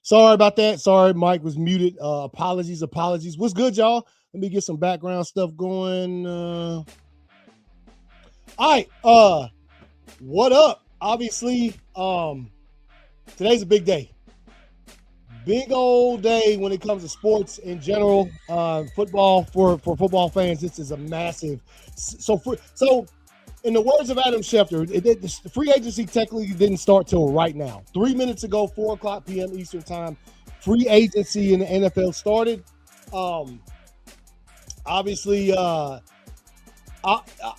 Sorry about that. Sorry, Mike was muted. Apologies. What's good, y'all? Let me get some background stuff going. All right. What up? Obviously, today's a big day. Big old day when it comes to sports in general. Football for football fans, this is a massive. So in the words of Adam Schefter, the free agency technically didn't start till right now. 3 minutes ago, 4 o'clock p.m. Eastern time, free agency in the NFL started. Obviously,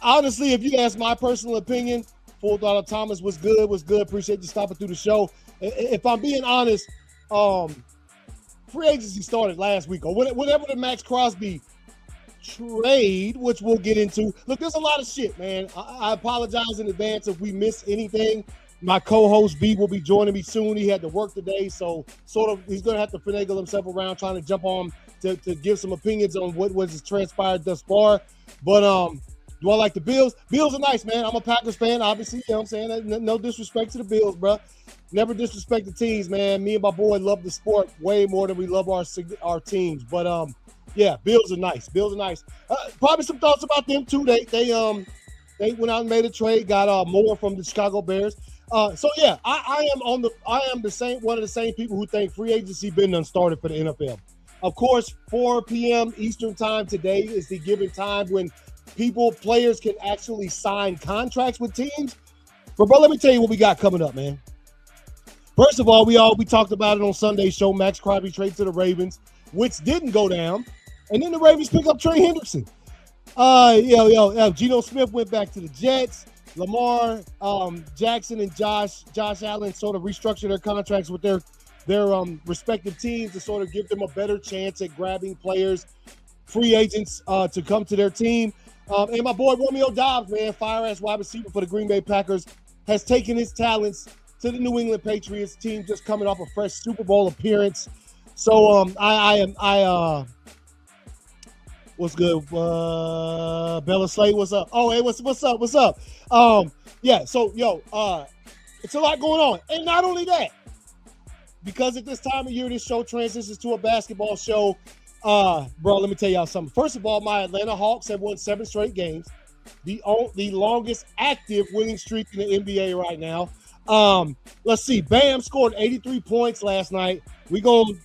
honestly, if you ask my personal opinion, Full Throttle Thomas was good. Appreciate you stopping through the show. If I'm being honest, free agency started last week or whatever the Max Crosby trade, which we'll get into. Look, there's a lot of shit, man. I apologize in advance if we miss anything. My co-host B will be joining me soon. He had to work today, so he's going to have to finagle himself around trying to jump on to give some opinions on what was transpired thus far. But do I like the Bills? Bills are nice, man. I'm a Packers fan, obviously. You know what I'm saying? No disrespect to the Bills, bro. Never disrespect the teams, man. Me and my boy love the sport way more than we love our teams. But yeah, Bills are nice. Probably some thoughts about them too. They went out and made a trade, got more from the Chicago Bears. So yeah, I am one of the same people who think free agency been done started for the NFL. Of course, 4 p.m. Eastern time today is the given time when players can actually sign contracts with teams. But bro, let me tell you what we got coming up, man. First of all, we talked about it on Sunday's show. Max Crosby trade to the Ravens, which didn't go down. And then the Ravens pick up Trey Hendrickson. Geno Smith went back to the Jets. Lamar Jackson and Josh Allen sort of restructured their contracts with their respective teams to sort of give them a better chance at grabbing players, free agents to come to their team. And my boy Romeo Doubs, man, fire-ass wide receiver for the Green Bay Packers, has taken his talents to the New England Patriots team, just coming off a fresh Super Bowl appearance. So what's good? Bella Slade, what's up? Oh, hey, what's up? Yeah, so it's a lot going on. And not only that, because at this time of year, this show transitions to a basketball show. Bro, let me tell y'all something. First of all, my Atlanta Hawks have won 7 straight games. The longest active winning streak in the NBA right now. Let's see. Bam scored 83 points last night. We're going to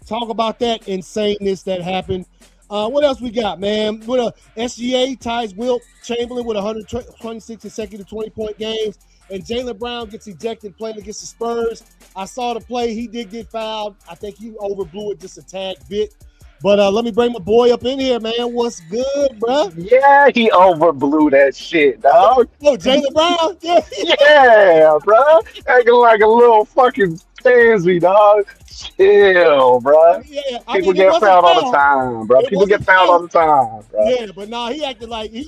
talk about that insaneness that happened. What else we got, man? SGA ties Wilt Chamberlain with 126 consecutive 20-point games. And Jaylen Brown gets ejected playing against the Spurs. I saw the play. He did get fouled. I think he overblew it just a tad bit. But let me bring my boy up in here, man. What's good, bro? Yeah, he overblew that shit, dog. Oh, Jaylen Brown? Yeah, bro. Acting like a little fucking pansy, dog. Chill, bro. Yeah, People get fouled all the time, bro. People get fouled all the time, bro. Yeah, but nah, he acted like he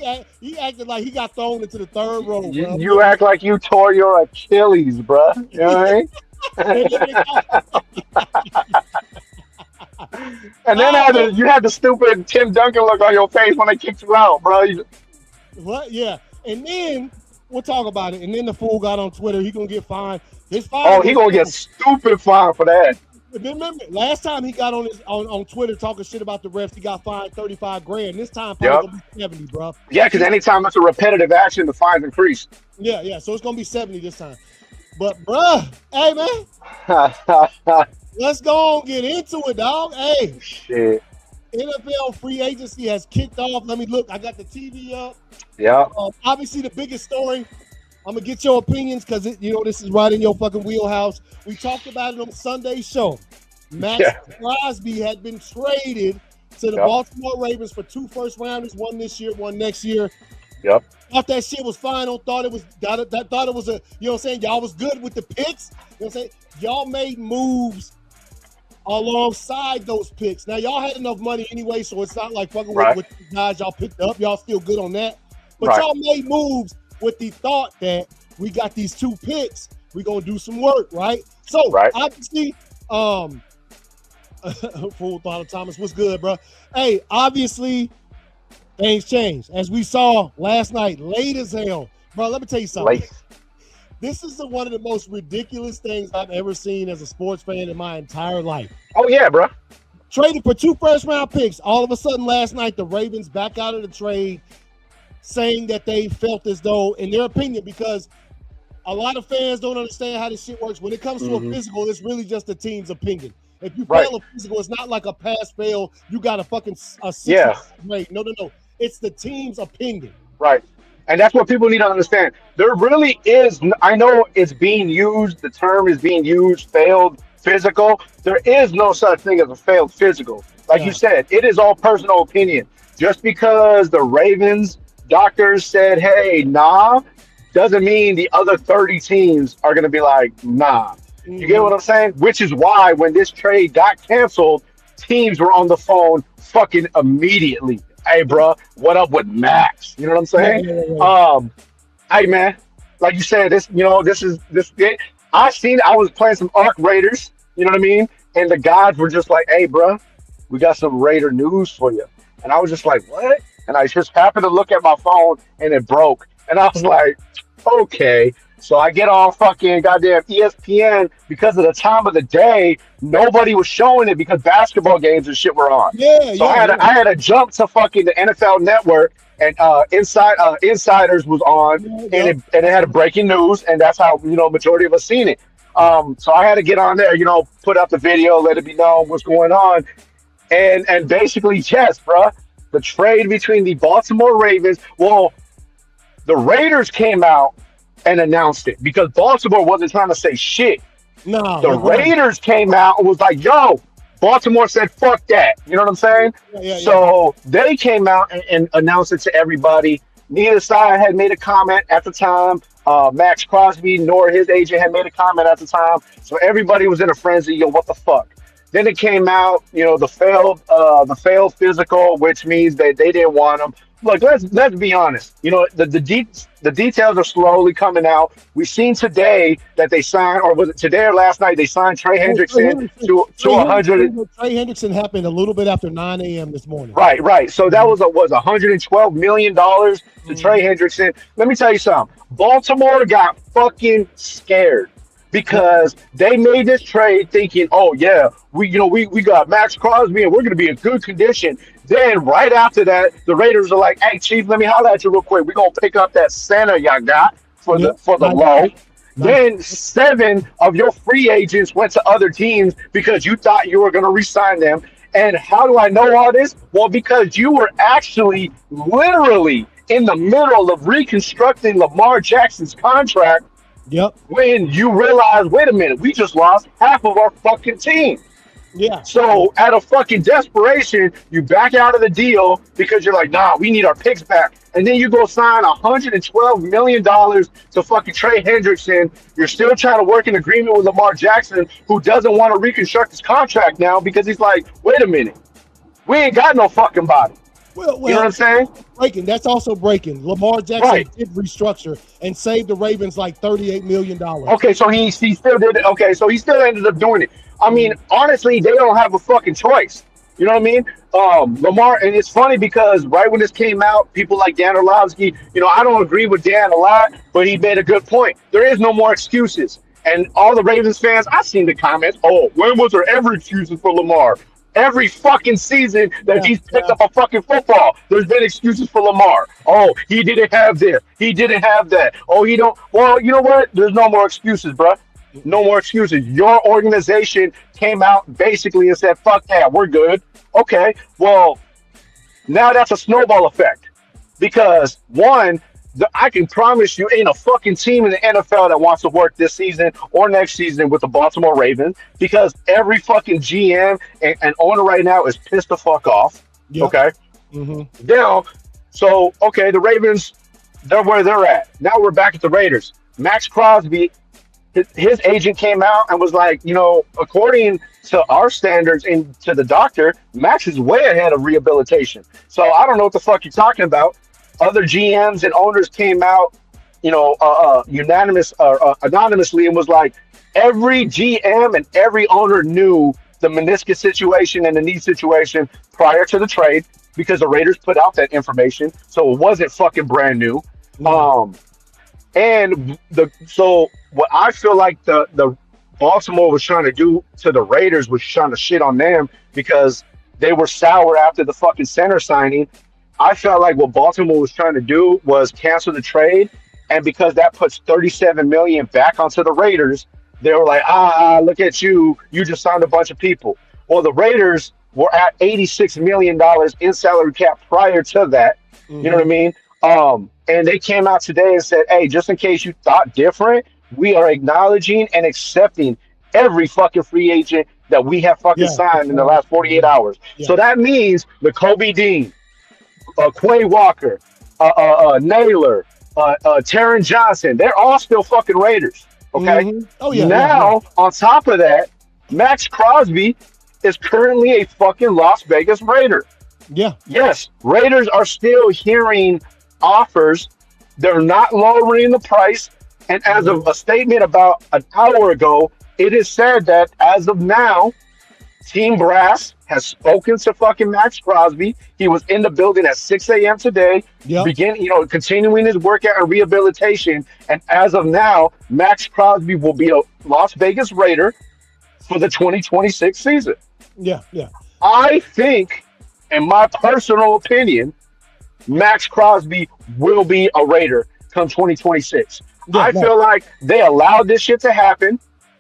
got thrown into the third row, bro. You act like you tore your Achilles, bro. You know what I mean? And then you had the stupid Tim Duncan look on your face when they kicked you out, bro. What? Yeah. And then we'll talk about it. And then the fool got on Twitter. He gonna get fined. His fine. Oh, he gonna get stupid fine for that. Remember, last time he got on Twitter talking shit about the refs, he got fined $35,000. This time probably gonna be 70, bro. Yeah, because anytime it's a repetitive action, the fines increase. Yeah. So it's gonna be 70 this time. But bruh, hey man. Let's go and get into it, dog. Hey, shit. NFL free agency has kicked off. Let me look. I got the TV up. Yeah. Obviously, the biggest story. I'm gonna get your opinions because this is right in your fucking wheelhouse. We talked about it on Sunday's show. Max Crosby had been traded to the Baltimore Ravens for 2 first-rounders, one this year, one next year. Yep. Thought that shit was fine. Thought it was a, you know what I'm saying? Y'all was good with the picks. You know what I'm saying? Y'all made moves alongside those picks. Now, y'all had enough money anyway, so it's not like fucking with the guys y'all picked up. Y'all still good on that. But y'all made moves with the thought that we got these 2 picks. We're going to do some work, right? So, obviously, Full Throttle Thomas, what's good, bro? Hey, obviously, things changed. As we saw last night, late as hell. Bro, let me tell you something. This is one of the most ridiculous things I've ever seen as a sports fan in my entire life. Oh yeah, bro. Traded for 2 first-round picks. All of a sudden, last night, the Ravens back out of the trade, saying that they felt as though, in their opinion, because a lot of fans don't understand how this shit works. When it comes to a physical, it's really just the team's opinion. If you fail a physical, it's not like a pass-fail. You got a fucking a 6 grade. No. It's the team's opinion. Right. And that's what people need to understand. There really is, I know it's being used, the term is being used, failed physical. There is no such thing as a failed physical. Like you said, it is all personal opinion. Just because the Ravens doctors said, hey, nah, doesn't mean the other 30 teams are going to be like, nah. You get what I'm saying? Which is why when this trade got canceled, teams were on the phone fucking immediately. Hey, bro, what up with Max? You know what I'm saying? Hey, man, like you said, this it. I was playing some Arc Raiders, you know what I mean? And the guys were just like, hey, bro, we got some Raider news for you. And I was just like, what? And I just happened to look at my phone and it broke. And I was like, okay. So I get on fucking goddamn ESPN because of the time of the day. Nobody was showing it because basketball games and shit were on. I had to jump to fucking the NFL Network, and Insiders was on, and it had a breaking news, and that's how majority of us seen it. So I had to get on there, put up the video, let it be known what's going on, and basically, yes, bro, the trade between the Baltimore Ravens. Well, the Raiders came out and announced it because Baltimore wasn't trying to say shit. No, the Raiders came out and was like, yo, Baltimore said, fuck that. You know what I'm saying? So they came out and announced it to everybody. Neither side had made a comment at the time. Max Crosby nor his agent had made a comment at the time. So everybody was in a frenzy. Yo, what the fuck? Then it came out, the failed physical, which means that they didn't want them. Look, let's be honest. The details are slowly coming out. We've seen today that they signed, or was it today or last night? They signed Trey Hendrickson to 100. Trey Hendrickson happened a little bit after 9 a.m. this morning. Right. So that was $112 million to Trey Hendrickson. Let me tell you something. Baltimore got fucking scared because they made this trade thinking, oh yeah, we got Max Crosby and we're gonna be in good condition. Then right after that, the Raiders are like, hey Chief, let me holler at you real quick. We're gonna pick up that center y'all got for the low. Then 7 of your free agents went to other teams because you thought you were gonna re-sign them. And how do I know all this? Well, because you were actually literally in the middle of reconstructing Lamar Jackson's contract. Yep. When you realize, wait a minute, we just lost half of our fucking team. Yeah. So out of fucking desperation, you back out of the deal because you're like, nah, we need our picks back. And then you go sign $112 million to fucking Trey Hendrickson. You're still trying to work an agreement with Lamar Jackson, who doesn't want to reconstruct his contract now because he's like, wait a minute, we ain't got no fucking body. Well, you know what I'm saying? Breaking. That's also breaking. Lamar Jackson did restructure and saved the Ravens like $38 million. Okay, so he still did it. Okay, so he still ended up doing it. I mean, honestly, they don't have a fucking choice. You know what I mean? Lamar, and it's funny because right when this came out, people like Dan Orlovsky, I don't agree with Dan a lot, but he made a good point. There is no more excuses. And all the Ravens fans, I've seen the comments, oh, when was there ever excuses for Lamar? Every fucking season that he's picked up a fucking football, there's been excuses for Lamar. Oh, he didn't have this. He didn't have that. Oh, he don't. Well, you know what? There's no more excuses, bro. No more excuses. Your organization came out basically and said, fuck that, we're good. Okay, well, now that's a snowball effect. Because, one, I can promise you ain't a fucking team in the NFL that wants to work this season or next season with the Baltimore Ravens because every fucking GM and owner right now is pissed the fuck off. Yep. Okay? Mm-hmm. Now, so, okay, the Ravens, they're where they're at. Now we're back at the Raiders. Max Crosby, his agent came out and was like, according to our standards and to the doctor, Max is way ahead of rehabilitation. So I don't know what the fuck you're talking about. Other GMs and owners came out, anonymously and was like, every GM and every owner knew the meniscus situation and the knee situation prior to the trade because the Raiders put out that information. So it wasn't fucking brand new. And so what I feel like the Baltimore was trying to do to the Raiders was trying to shit on them because they were sour after the fucking center signing. I felt like what Baltimore was trying to do was cancel the trade, and because that puts 37 million back onto the Raiders, they were like, look at you, you just signed a bunch of people. Well, the Raiders were at $86 million in salary cap prior to that. You know what I mean? And they came out today and said, hey, just in case you thought different, we are acknowledging and accepting every fucking free agent that we have fucking signed in the last 48 hours. Yeah. So that means the Kobe Dean, Quay Walker, Naylor, Taron Johnson, they're all still fucking Raiders. Okay. Oh yeah. Now, on top of that, Max Crosby is currently a fucking Las Vegas Raider. Yeah. Yes, Raiders are still hearing offers. They're not lowering the price. And as of a statement about an hour ago, it is said that as of now, Team Brass has spoken to fucking Max Crosby. He was in the building at 6 a.m. today, continuing his workout and rehabilitation. And as of now, Max Crosby will be a Las Vegas Raider for the 2026 season. Yeah. I think, in my personal opinion, Max Crosby will be a Raider come 2026. I feel like they allowed this shit to happen.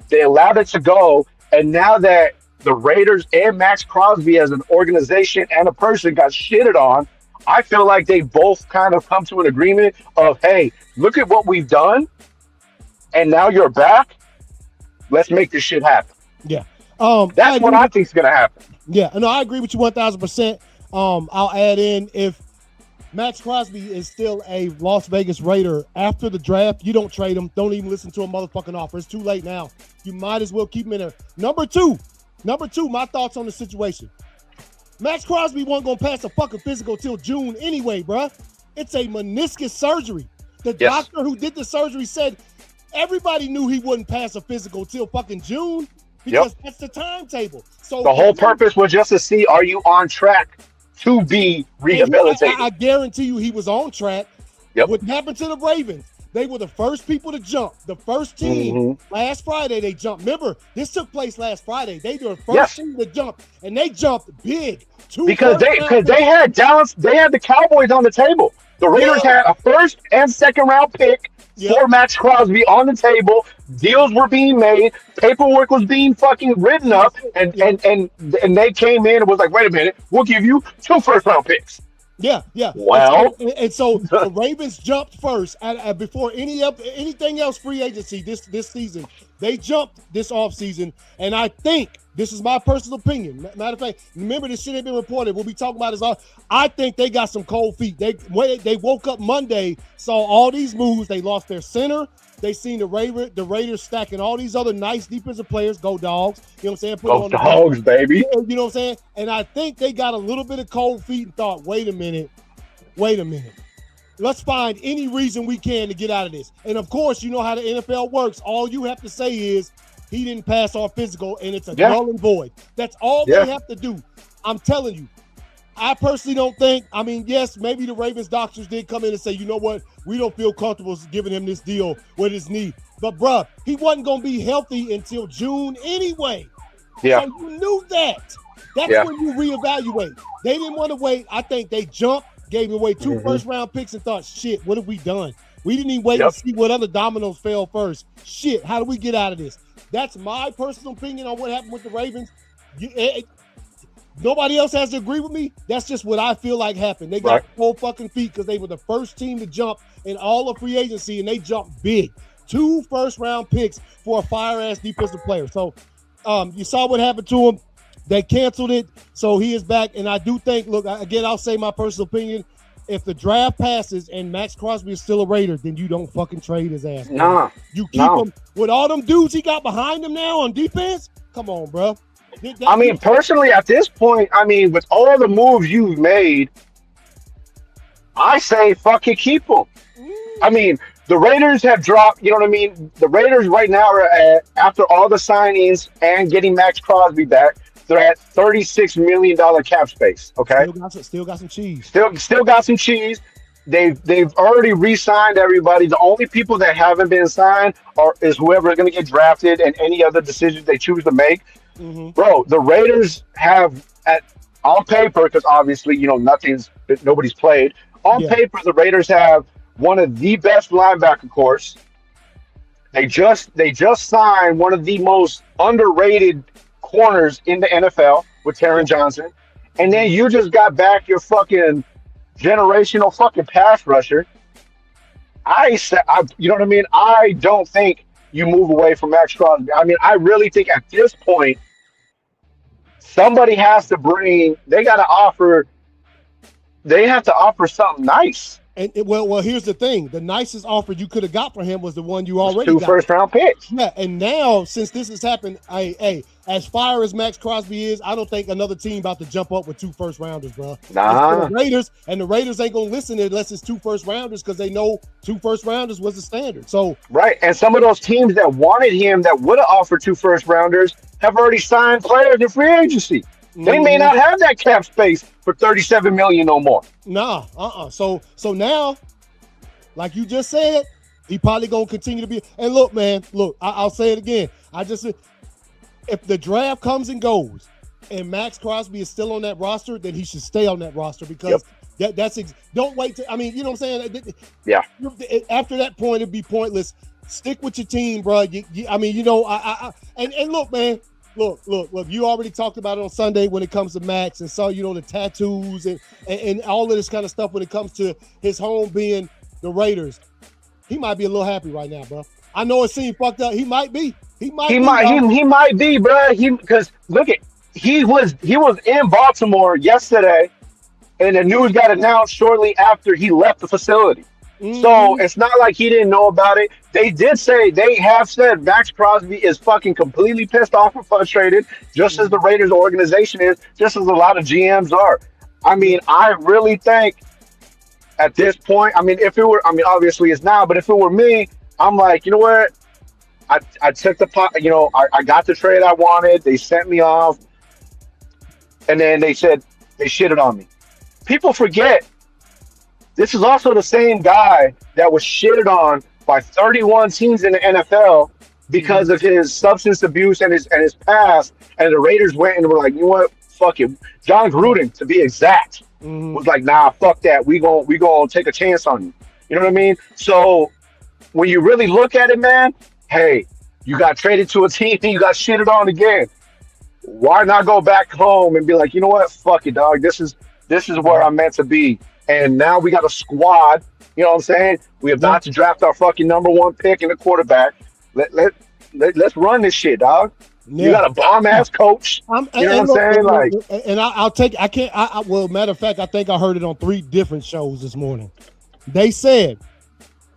They allowed it to go. And now that the Raiders and Max Crosby as an organization and a person got shitted on, I feel like they both kind of come to an agreement of, hey, look at what we've done. And now you're back. Let's make this shit happen. Yeah. That's what I think is going to happen. Yeah. No, I agree with you 1,000%. I'll add in, if Max Crosby is still a Las Vegas Raider after the draft, you don't trade him. Don't even listen to a motherfucking offer. It's too late now. You might as well keep him in there. Number two, my thoughts on the situation. Max Crosby wasn't going to pass a fucking physical till June anyway, bruh. It's a meniscus surgery. The doctor who did the surgery said everybody knew he wouldn't pass a physical till fucking June because that's the timetable. So the whole purpose was just to see, are you on track to be rehabilitated? I guarantee you he was on track. What happened to the Ravens? They were the first people to jump. The first team last Friday, they jumped. Remember, this took place last Friday. They were the first team to jump, and they jumped big. Because they had Dallas, they had the Cowboys on the table. The Raiders had a first and second round pick for Max Crosby on the table. Deals were being made. Paperwork was being fucking written up, and they came in and was like, wait a minute, we'll give you 2 first round picks. Yeah. Well, and so the Ravens jumped first before anything else free agency this season. They jumped this offseason, and I think this is my personal opinion. Matter of fact, remember this shit ain't been reported. We'll be talking about this. I think they got some cold feet. They woke up Monday, saw all these moves. They lost their center. They seen the Raiders stacking all these other nice defensive players. Go Dogs. You know what I'm saying? Go Dogs, baby. You know what I'm saying? And I think they got a little bit of cold feet and thought, wait a minute. Let's find any reason we can to get out of this. And, of course, you know how the NFL works. All you have to say is he didn't pass our physical, and it's a null and void. That's all they have to do. I'm telling you. I personally don't think, yes, maybe the Ravens doctors did come in and say, you know what, we don't feel comfortable giving him this deal with his knee. But, bruh, he wasn't going to be healthy until June anyway. Yeah. So you knew that. That's when you reevaluate. They didn't want to wait. I think they jumped, gave away 2 first-round picks and thought, shit, what have we done? We didn't even wait to see what other dominoes fell first. Shit, how do we get out of this? That's my personal opinion on what happened with the Ravens. Nobody else has to agree with me. That's just what I feel like happened. They got cold fucking feet because they were the first team to jump in all of free agency, and they jumped big. 2 first-round picks for a fire-ass defensive player. So you saw what happened to him. They canceled it, so he is back. And I do think, look, again, I'll say my personal opinion. If the draft passes and Max Crosby is still a Raider, then you don't fucking trade his ass. Nah. You keep him with all them dudes he got behind him now on defense. Come on, bro. Personally, at this point, with all the moves you've made, I say fucking keep them. The Raiders have dropped, you know what I mean? The Raiders right now are at, after all the signings and getting Max Crosby back, they're at $36 million cap space, okay? Still got some cheese. Still got some cheese. they've already re-signed everybody. The only people that haven't been signed is whoever is going to get drafted and any other decisions they choose to make. Mm-hmm. Bro, the Raiders have on paper, because obviously nobody's played. On paper, the Raiders have one of the best linebacker corps. They just signed one of the most underrated corners in the NFL with Taron Johnson, and then you just got back your fucking generational fucking pass rusher. You know what I mean? I don't think you move away from Max Crosby. I mean, I really think at this point somebody has to bring. They have to offer something nice. And well, here's the thing: the nicest offer you could have got for him was the one you already got. 2 first-round picks. Yeah, and now since this has happened, as fire as Max Crosby is, I don't think another team about to jump up with 2 first-rounders, bro. Nah. The Raiders ain't gonna listen unless it's 2 first-rounders because they know 2 first-rounders was the standard. So right, and some of those teams that wanted him that would have offered 2 first-rounders have already signed players in free agency. They may not have that cap space for $37 million no more. Nah, So now, like you just said, he probably gonna continue to be. And look, man, I'll say it again. If the draft comes and goes, and Max Crosby is still on that roster, then he should stay on that roster because don't wait. You know what I'm saying? Yeah. After that point, it'd be pointless. Stick with your team, bro. And look, man. Look, you already talked about it on Sunday when it comes to Max and saw, the tattoos and all of this kind of stuff when it comes to his home being the Raiders. He might be a little happy right now, bro. I know it seemed fucked up. He might be, bro. Because look he was in Baltimore yesterday and the news got announced shortly after he left the facility. Mm-hmm. So it's not like he didn't know about it. They have said Max Crosby is fucking completely pissed off and frustrated, just as the Raiders organization is, just as a lot of GMs are. I mean, I really think at this point, obviously it's now, but if it were me, I'm like, you know what? I took the pot, I got the trade I wanted. They sent me off. And then they said they shitted on me. People forget. This is also the same guy that was shitted on by 31 teams in the NFL because of his substance abuse and his past. And the Raiders went and were like, you know what? Fuck it. John Gruden, to be exact, was like, nah, fuck that. We gonna take a chance on you. You know what I mean? So when you really look at it, man, hey, you got traded to a team and you got shitted on again. Why not go back home and be like, you know what? Fuck it, dog. This is where I'm meant to be. And now we got a squad, you know what I'm saying? We have not to draft our fucking number 1 pick in the quarterback. Let's run this shit, dog. Yeah. You got a bomb ass coach. You know what I'm saying? Well, matter of fact, I think I heard it on 3 different shows this morning. They said,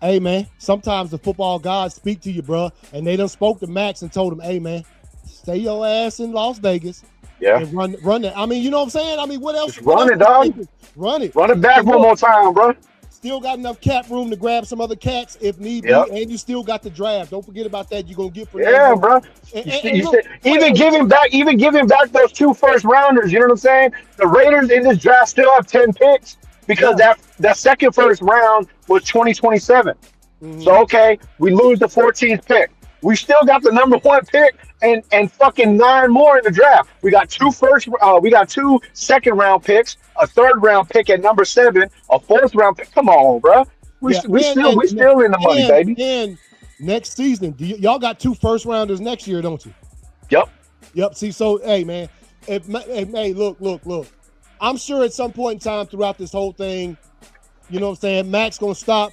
hey man, sometimes the football gods speak to you, bro. And they done spoke to Max and told him, hey man, stay your ass in Las Vegas. Yeah. And run it. I mean, you know what I'm saying? I mean, what else? Just run it, dog. Run it. Run it back one more time, bro. Still got enough cap room to grab some other cats if need be, and you still got the draft. Don't forget about that. You're gonna get for that. Bro. Even giving back those 2 first rounders. You know what I'm saying? The Raiders in this draft still have 10 picks because that second first round was 2027. Mm-hmm. So okay, we lose the 14th pick. We still got the number 1 pick and fucking 9 more in the draft. We got 2 second round picks, a 3rd round pick at number 7, a 4th round pick. Come on, bro. We still in the money, baby. And next season, y'all got 2 first rounders next year, don't you? Yep. See, so hey, man, hey, look. I'm sure at some point in time throughout this whole thing, you know what I'm saying, Max gonna stop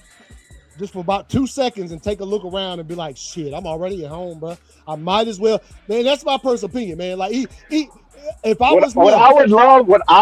just for about 2 seconds and take a look around and be like, shit, I'm already at home, bro. I might as well. Man, that's my personal opinion, man. Like, what I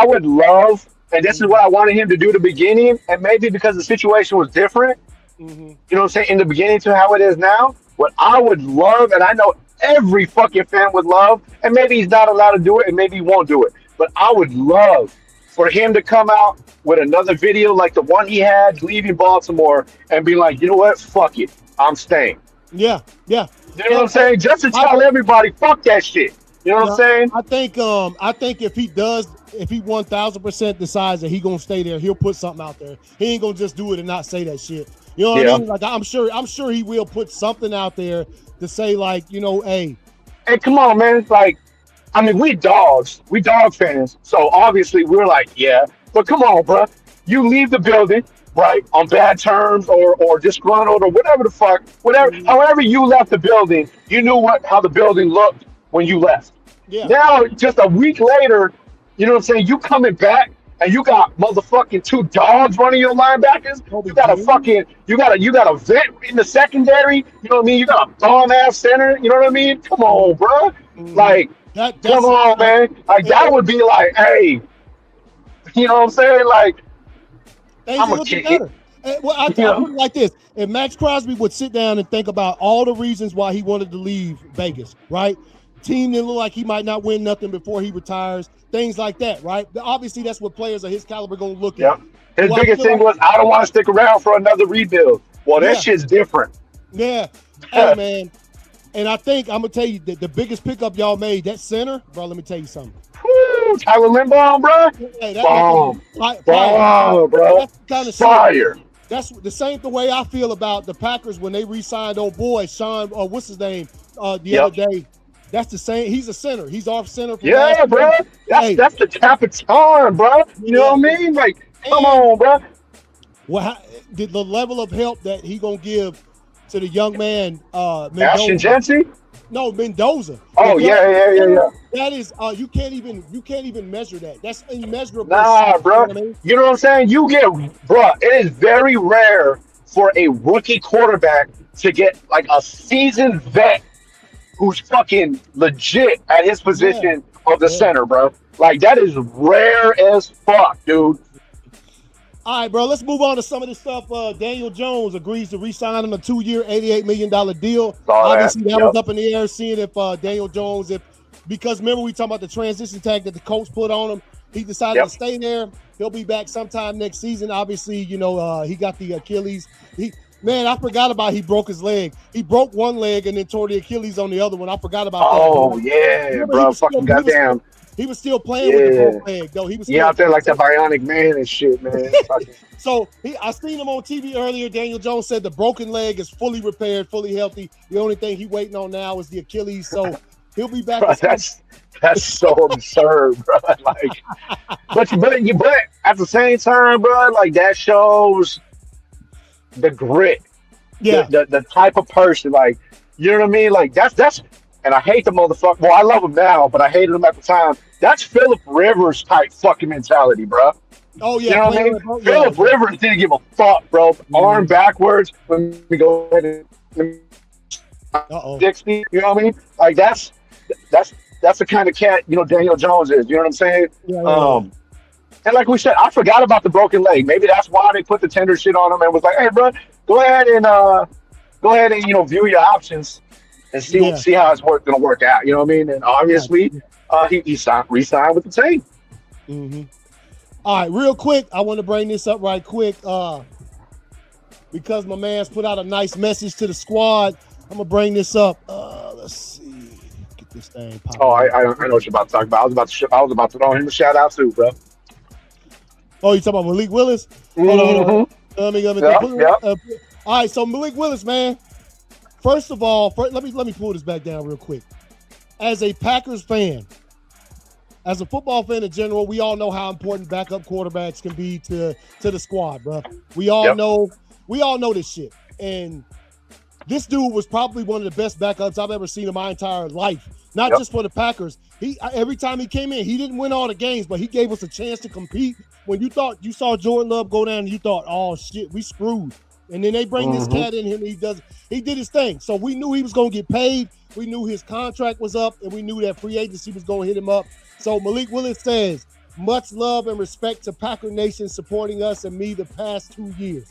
would love, and this is what I wanted him to do at the beginning, and maybe because the situation was different, you know what I'm saying, in the beginning to how it is now, what I would love, and I know every fucking fan would love, and maybe he's not allowed to do it, and maybe he won't do it, but I would love for him to come out with another video like the one he had leaving Baltimore and be like, you know what, fuck it, I'm staying. Yeah. You know what I'm saying? Just to tell everybody, fuck that shit. You know what I'm saying? I think if he 1000% decides that he gonna stay there, he'll put something out there. He ain't gonna just do it and not say that shit. You know what I mean? Like I'm sure he will put something out there to say like, hey, come on, man. It's like, I mean, we dog fans. So obviously we're like, yeah. But come on, bro. You leave the building, right, on bad terms or disgruntled or whatever the fuck, however you left the building, you knew how the building looked when you left. Yeah. Now, just a week later, you know what I'm saying? You coming back and you got motherfucking two dogs running your linebackers. You got a vet in the secondary. You know what I mean? You got a bomb ass center. You know what I mean? Come on, bro. Like, come on, man. Like that would be like, hey, you know what I'm saying? Like, I'm gonna kick it. Well, I tell you like this: if Max Crosby would sit down and think about all the reasons why he wanted to leave Vegas, right? Team didn't look like he might not win nothing before he retires, things like that, right? Obviously, that's what players of his caliber gonna look at. His biggest thing was, I don't want to stick around for another rebuild. Well, that shit's different. Yeah. Hey, man. And I think I'm gonna tell you that the biggest pickup y'all made, that center, bro. Let me tell you something. Woo, Tyler Linbaum, bro. Hey, bomb, bro. That's the kind of fire. That's the same the way I feel about the Packers when they re-signed old boy Sean. What's his name? The other day. That's the same. He's a center. He's off center. Yeah, bro. That's the Capitan, bro. You know what I mean? Like, come on, bro. Well, the level of help that he gonna give to the young man, Ashton Jency? No, Mendoza. Oh, yeah. That is, you can't even measure that. That's immeasurable. Nah, bro. You know what I'm saying? Bro, it is very rare for a rookie quarterback to get like a seasoned vet who's fucking legit at his position of the center, bro. Like, that is rare as fuck, dude. All right, bro, let's move on to some of this stuff. Daniel Jones agrees to re-sign on a 2-year, $88 million deal. Obviously, that was up in the air, seeing if Daniel Jones, because remember we talking about the transition tag that the coach put on him. He decided to stay there. He'll be back sometime next season. Obviously, he got the Achilles. Man, I forgot about he broke his leg. He broke one leg and then tore the Achilles on the other one. I forgot about that. Oh, yeah, bro. Fucking goddamn. He was still playing with the broke leg, though. He was out there like the Bionic Man and shit, man. So I seen him on TV earlier. Daniel Jones said the broken leg is fully repaired, fully healthy. The only thing he waiting on now is the Achilles. So he'll be back. Bro, that's so absurd, bro. Like, but at the same time, bro, like that shows the grit, the type of person, like, you know what I mean? Like that's, and I hate the motherfucker. Well, I love him now, but I hated him at the time. That's Phillip Rivers type fucking mentality, bro. Oh yeah, you know what I mean? Phillip Rivers didn't give a fuck, bro. Arm backwards when we go ahead and 60. You know what I mean? Like that's the kind of cat Daniel Jones is. You know what I'm saying? And like we said, I forgot about the broken leg. Maybe that's why they put the tender shit on him and was like, "Hey, bro, go ahead and view your options and see how it's gonna work out." You know what I mean? And obviously, he re-signed with the team. Mm-hmm. All right, real quick, I want to bring this up right quick because my man's put out a nice message to the squad. I'm gonna bring this up. Let's see, get this thing popping. Oh, I know what you're about to talk about. I was about to throw him a shout out too, bro. Oh, you talking about Malik Willis? Mm-hmm. Hold on. All right, so Malik Willis, man. First of all, let me pull this back down real quick. As a Packers fan, as a football fan in general, we all know how important backup quarterbacks can be to the squad, bro. We all know this shit. And this dude was probably one of the best backups I've ever seen in my entire life. Not just for the Packers. Every time he came in, he didn't win all the games, but he gave us a chance to compete. When you thought you saw Jordan Love go down, and you thought, "Oh shit, we screwed." And then they bring this cat in here, and he did his thing. So we knew he was going to get paid. We knew his contract was up, and we knew that free agency was going to hit him up. So Malik Willis says, "Much love and respect to Packer Nation supporting us and me the past 2 years.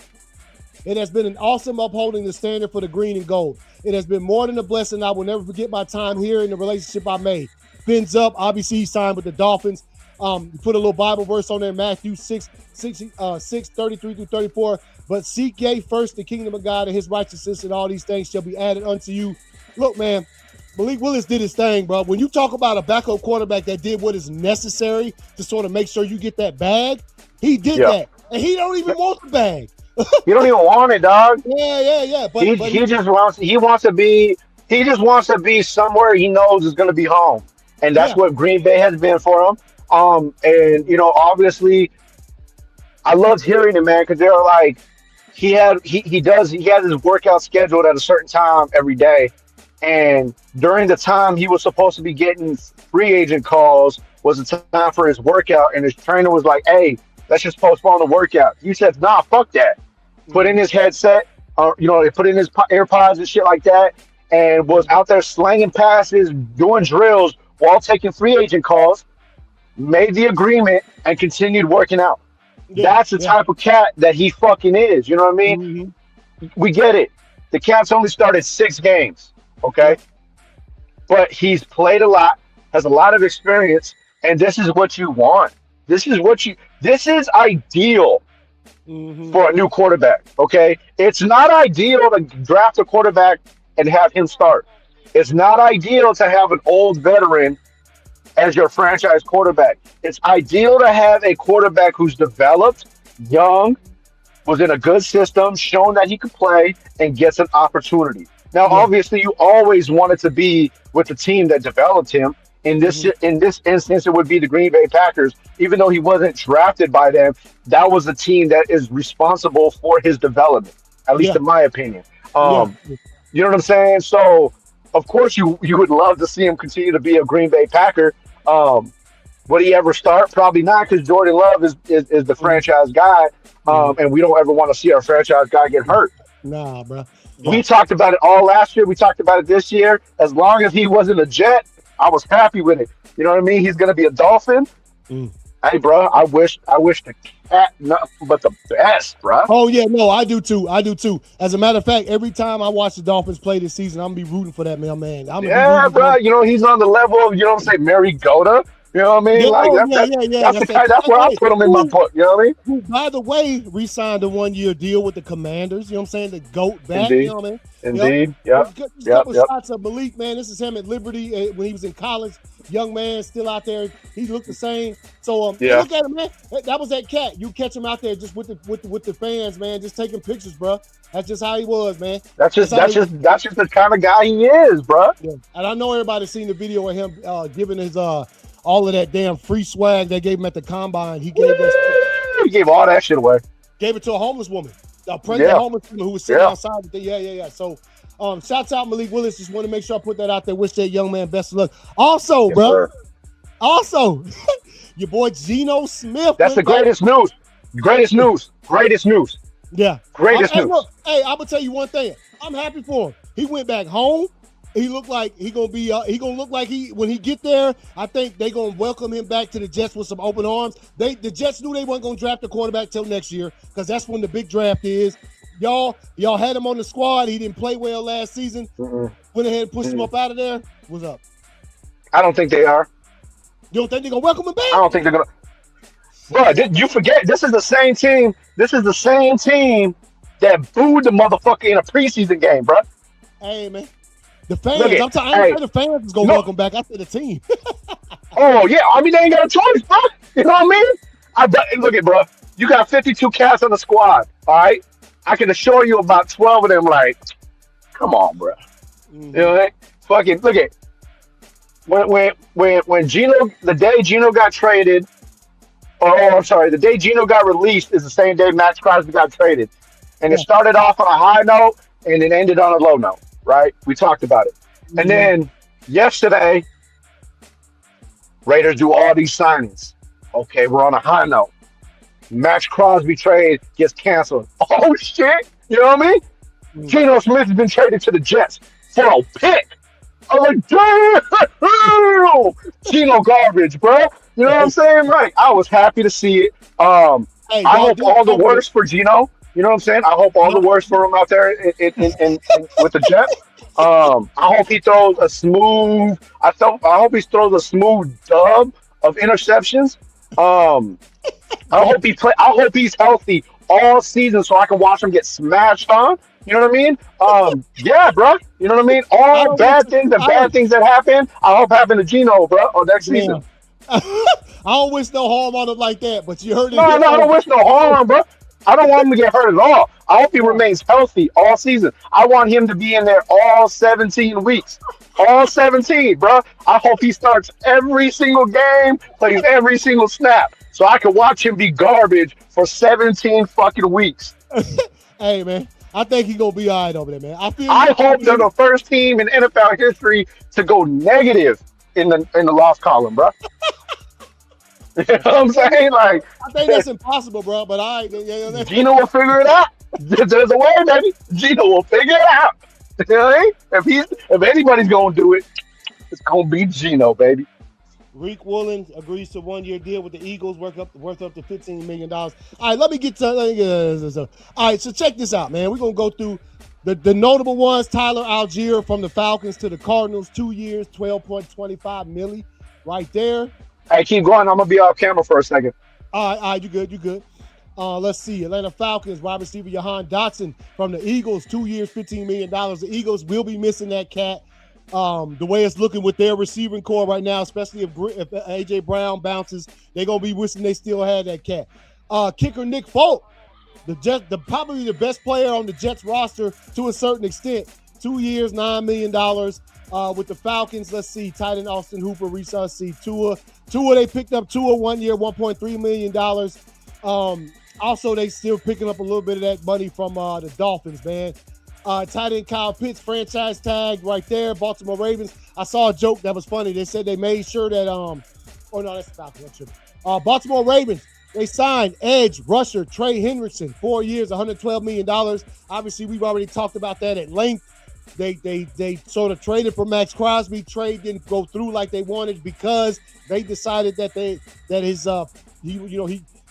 It has been an awesome upholding the standard for the green and gold. It has been more than a blessing. I will never forget my time here and the relationship I made." Fins up. Obviously, he signed with the Dolphins. Put a little Bible verse on there, Matthew 6:33 through 34. But seek ye first the kingdom of God and his righteousness, and all these things shall be added unto you. Look, man, Malik Willis did his thing, bro. When you talk about a backup quarterback that did what is necessary to sort of make sure you get that bag, he did that. And he don't even want the bag. You don't even want it, dog. Yeah. But he just wants to be somewhere he knows is going to be home, and that's what Green Bay has been for him. And obviously, I loved hearing it, man, because they're like he has his workout scheduled at a certain time every day, and during the time he was supposed to be getting free agent calls was the time for his workout, and his trainer was like, "Hey, let's just postpone the workout." He said, "Nah, fuck that." Put in his headset, put in his AirPods and shit like that, and was out there slanging passes, doing drills while taking free agent calls, made the agreement, and continued working out. That's the type of cat that he fucking is. You know what I mean? Mm-hmm. We get it. The cat's only started 6 games, okay? But he's played a lot, has a lot of experience, and this is what you want. This is ideal for a new quarterback, okay? It's not ideal to draft a quarterback and have him start. It's not ideal to have an old veteran as your franchise quarterback. It's ideal to have a quarterback who's developed, young, was in a good system, shown that he could play, and gets an opportunity. Now, obviously, you always wanted to be with the team that developed him. In this instance, it would be the Green Bay Packers. Even though he wasn't drafted by them, that was the team that is responsible for his development, at least in my opinion. You know what I'm saying? So, of course, you would love to see him continue to be a Green Bay Packer. Would he ever start? Probably not, because Jordan Love is the franchise guy, and we don't ever want to see our franchise guy get hurt. Nah, bro. We talked about it all last year. We talked about it this year. As long as he wasn't a Jet, I was happy with it. You know what I mean? He's going to be a Dolphin. Hey, bro, I wish the cat nothing but the best, bro. Oh, yeah, no, I do too. As a matter of fact, every time I watch the Dolphins play this season, I'm going to be rooting for that man. Bro. He's on the level of, Mary Goda. You know what I mean? That's where I put him in my book. You know what I mean? Who, by the way, re-signed a 1-year deal with the Commanders. You know what I'm saying? The GOAT back. Indeed. You know what I mean? Indeed. Couple shots of Malik, man. This is him at Liberty when he was in college. Young man, still out there. He looked the same. So look at him, man. That was that cat. You catch him out there just with the fans, man, just taking pictures, bro. That's just how he was, man. That's just the kind of guy he is, bro. Yeah. And I know everybody's seen the video of him giving his all of that damn free swag they gave him at the combine. He gave all that shit away. Gave it to a homeless woman, a pregnant homeless woman who was sitting outside. Yeah. So, shouts out Malik Willis. Just want to make sure I put that out there. Wish that young man best of luck. Also, also, your boy Geno Smith. That's the greatest news. Greatest news. Yeah. Greatest news. Look, hey, I'm gonna tell you one thing. I'm happy for him. He went back home. He looked like he gonna look like when he get there. I think they gonna welcome him back to the Jets with some open arms. The Jets knew they weren't gonna draft a quarterback till next year because that's when the big draft is. Y'all had him on the squad. He didn't play well last season. Went ahead and pushed him up out of there. What's up? I don't think they are. You don't think they're gonna welcome him back? I don't think they're gonna. Bro, you forget this is the same team. This is the same team that booed the motherfucker in a preseason game, bro. Hey, man. The fans, I didn't say the fans is going to welcome back. I said the team. Oh, yeah. I mean, they ain't got a choice, bro. You know what I mean? Look at, bro. You got 52 cats on the squad, all right? I can assure you about 12 of them, like, come on, bro. You know what I mean? Fucking, look at when Geno, the day Geno got traded, the day Geno got released is the same day Max Crosby got traded. And it started off on a high note and it ended on a low note. Right? We talked about it. And then yesterday, Raiders do all these signings. Okay, we're on a high note. Max Crosby trade gets canceled. Oh, shit. You know what I mean? Geno Smith has been traded to the Jets for a pick. I'm like, damn! Geno garbage, bro. You know what I'm saying? Like, I was happy to see it. I hope all the worst for Geno. You know what I'm saying? I hope all the worst for him out there with the Jets. I hope he throws a smooth. I hope he throws a smooth dub of interceptions. I hope he's healthy all season so I can watch them get smashed on. You know what I mean? Yeah, bro. You know what I mean? I All don't wish, bad things and I bad don't, things that happen, I hope happen to Gino, bro, or next yeah. season. I don't wish no harm on him like that, but you heard it No, here. no, I don't wish no harm, bro. I don't want him to get hurt at all. I hope he Yeah. remains healthy all season. I want him to be in there all 17 weeks. All 17, bro. I hope he starts every single game, plays every single snap, so I can watch him be garbage for 17 fucking weeks. Hey, man, I think he's going to be all right over there, man. I feel I you. hope they're the first team in NFL history to go negative in the loss column, bro. You know what I'm saying? Like, I think that's impossible, bro, but all right. Yeah. Gino will figure it out. There's a way, baby. Gino will figure it out. You know what I mean? If anybody's gonna do it, it's gonna be Gino, baby. Reek Woolen agrees to 1-year deal with the Eagles, worth up to $15 million. All right, let me get to. All right, so check this out, man. We're gonna go through the notable ones. Tyler Algier from the Falcons to the Cardinals, 2 years, $12.25 million, right there. Hey, keep going. I'm gonna be off camera for a second. All right, you good. Let's see. Atlanta Falcons, wide receiver Jahan Dotson from the Eagles, 2 years, $15 million. The Eagles will be missing that cat. The way it's looking with their receiving core right now, especially if A.J. Brown bounces, they're going to be wishing they still had that cat. Kicker Nick Folk, probably the best player on the Jets roster to a certain extent. 2 years, $9 million. With the Falcons, let's see, tight end Austin Hooper, Reese C. Tua, they picked up Tua 1 year, $1.3 million. Also, they still picking up a little bit of that money from the Dolphins, man. Tight end Kyle Pitts, franchise tag right there. Baltimore Ravens. I saw a joke that was funny. They said they made sure that oh no, that's the Falcons. Baltimore Ravens. They signed edge rusher Trey Hendrickson, 4 years, $112 million. Obviously, we've already talked about that at length. They sort of traded for Max Crosby. Trade didn't go through like they wanted because they decided that they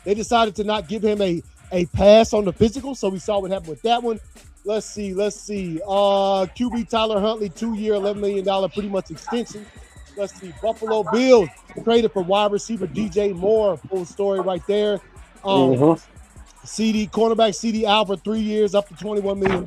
decided to not give him a pass on the physical. So we saw what happened with that one. Let's see. QB Tyler Huntley, 2 year, $11 million, pretty much extension. Let's see. Buffalo Bills traded for wide receiver DJ Moore. Full story right there. Cornerback CD Albert, 3 years, up to $21 million.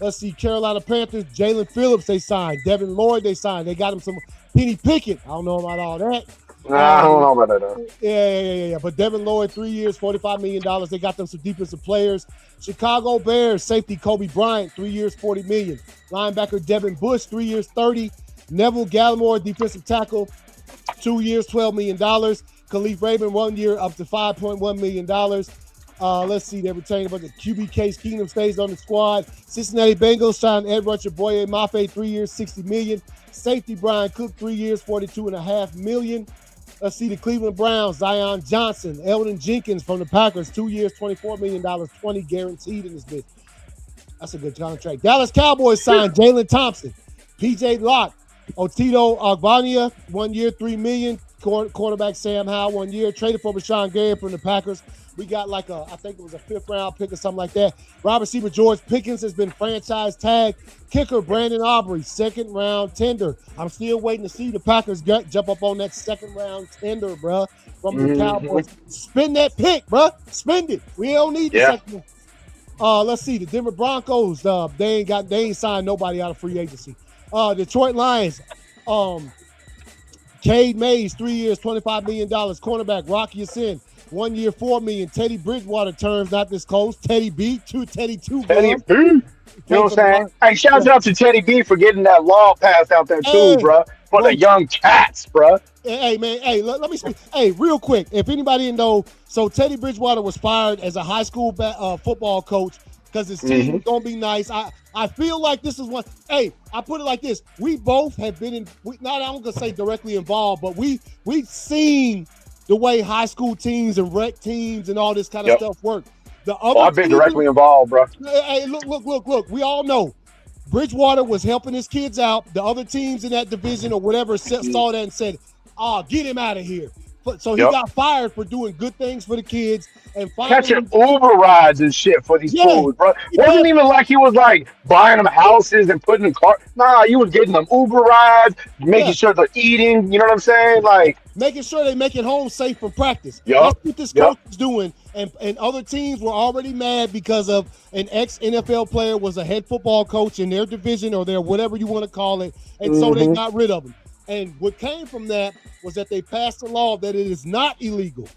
Let's see. Carolina Panthers, Jalen Phillips, they signed. Devin Lloyd, they signed. They got him some Penny Pickett. I don't know about all that. I don't know about that. Yeah. But Devin Lloyd, 3 years, $45 million. They got them some defensive players. Chicago Bears, safety Kobe Bryant, 3 years, $40 million. Linebacker Devin Bush, 3 years, $30 million. Neville Gallimore, defensive tackle, 2 years, $12 million. Khalif Raven, 1 year, up to $5.1 million. Let's see, they retained a bunch of QB Case Keenum stays on the squad. Cincinnati Bengals signed Ed Rusher Boye Mafe, 3 years, $60 million. Safety Brian Cook, 3 years, $42.5 million. Let's see, the Cleveland Browns, Zion Johnson, Eldon Jenkins from the Packers, 2 years, $24 million, $20 guaranteed in this bid. That's a good contract. Dallas Cowboys signed Jalen Thompson, PJ Locke, Otito Ogbania, 1 year, $3 million. Quarterback Sam Howell, 1 year. Traded for Rashawn Gary from the Packers. We got I think it was a 5th round pick or something like that. Wide receiver George Pickens has been franchise tagged. Kicker Brandon Aubrey, 2nd round tender. I'm still waiting to see the Packers jump up on that 2nd round tender, bro, from the Cowboys. Spend that pick, bro. Spend it. We don't need the second one. Let's see. The Denver Broncos, they ain't signed nobody out of free agency. Detroit Lions, Cade Mays, 3 years, $25 million. Cornerback Rocky Sin, 1 year, $4 million. Teddy Bridgewater terms not disclosed. Teddy B, Teddy 2. Teddy B. You know what I'm saying? Hey, shout out to Teddy B for getting that law passed out there too, bro. For the young cats, bro. Hey, man. Hey, let me speak. Hey, real quick. If anybody didn't know, so Teddy Bridgewater was fired as a high school football coach because his team was going to be nice. I feel like this is one. Hey, I put it like this. We both have been I'm going to say directly involved, but we've seen the way high school teams and rec teams and all this kind of stuff work. I've been directly involved, bro. Hey, look. We all know Bridgewater was helping his kids out. The other teams in that division or whatever saw that and said, get him out of here. So he got fired for doing good things for the kids and catching Uber rides and shit for these fools, bro. Wasn't even like he was like buying them houses and putting them car. Nah, you was getting them Uber rides, making sure they're eating. You know what I'm saying? Like making sure they make it home safe from practice. That's what this coach is doing. And other teams were already mad because of an ex-NFL player was a head football coach in their division or their whatever you want to call it, and so they got rid of him. And what came from that was that they passed a law that it is not illegal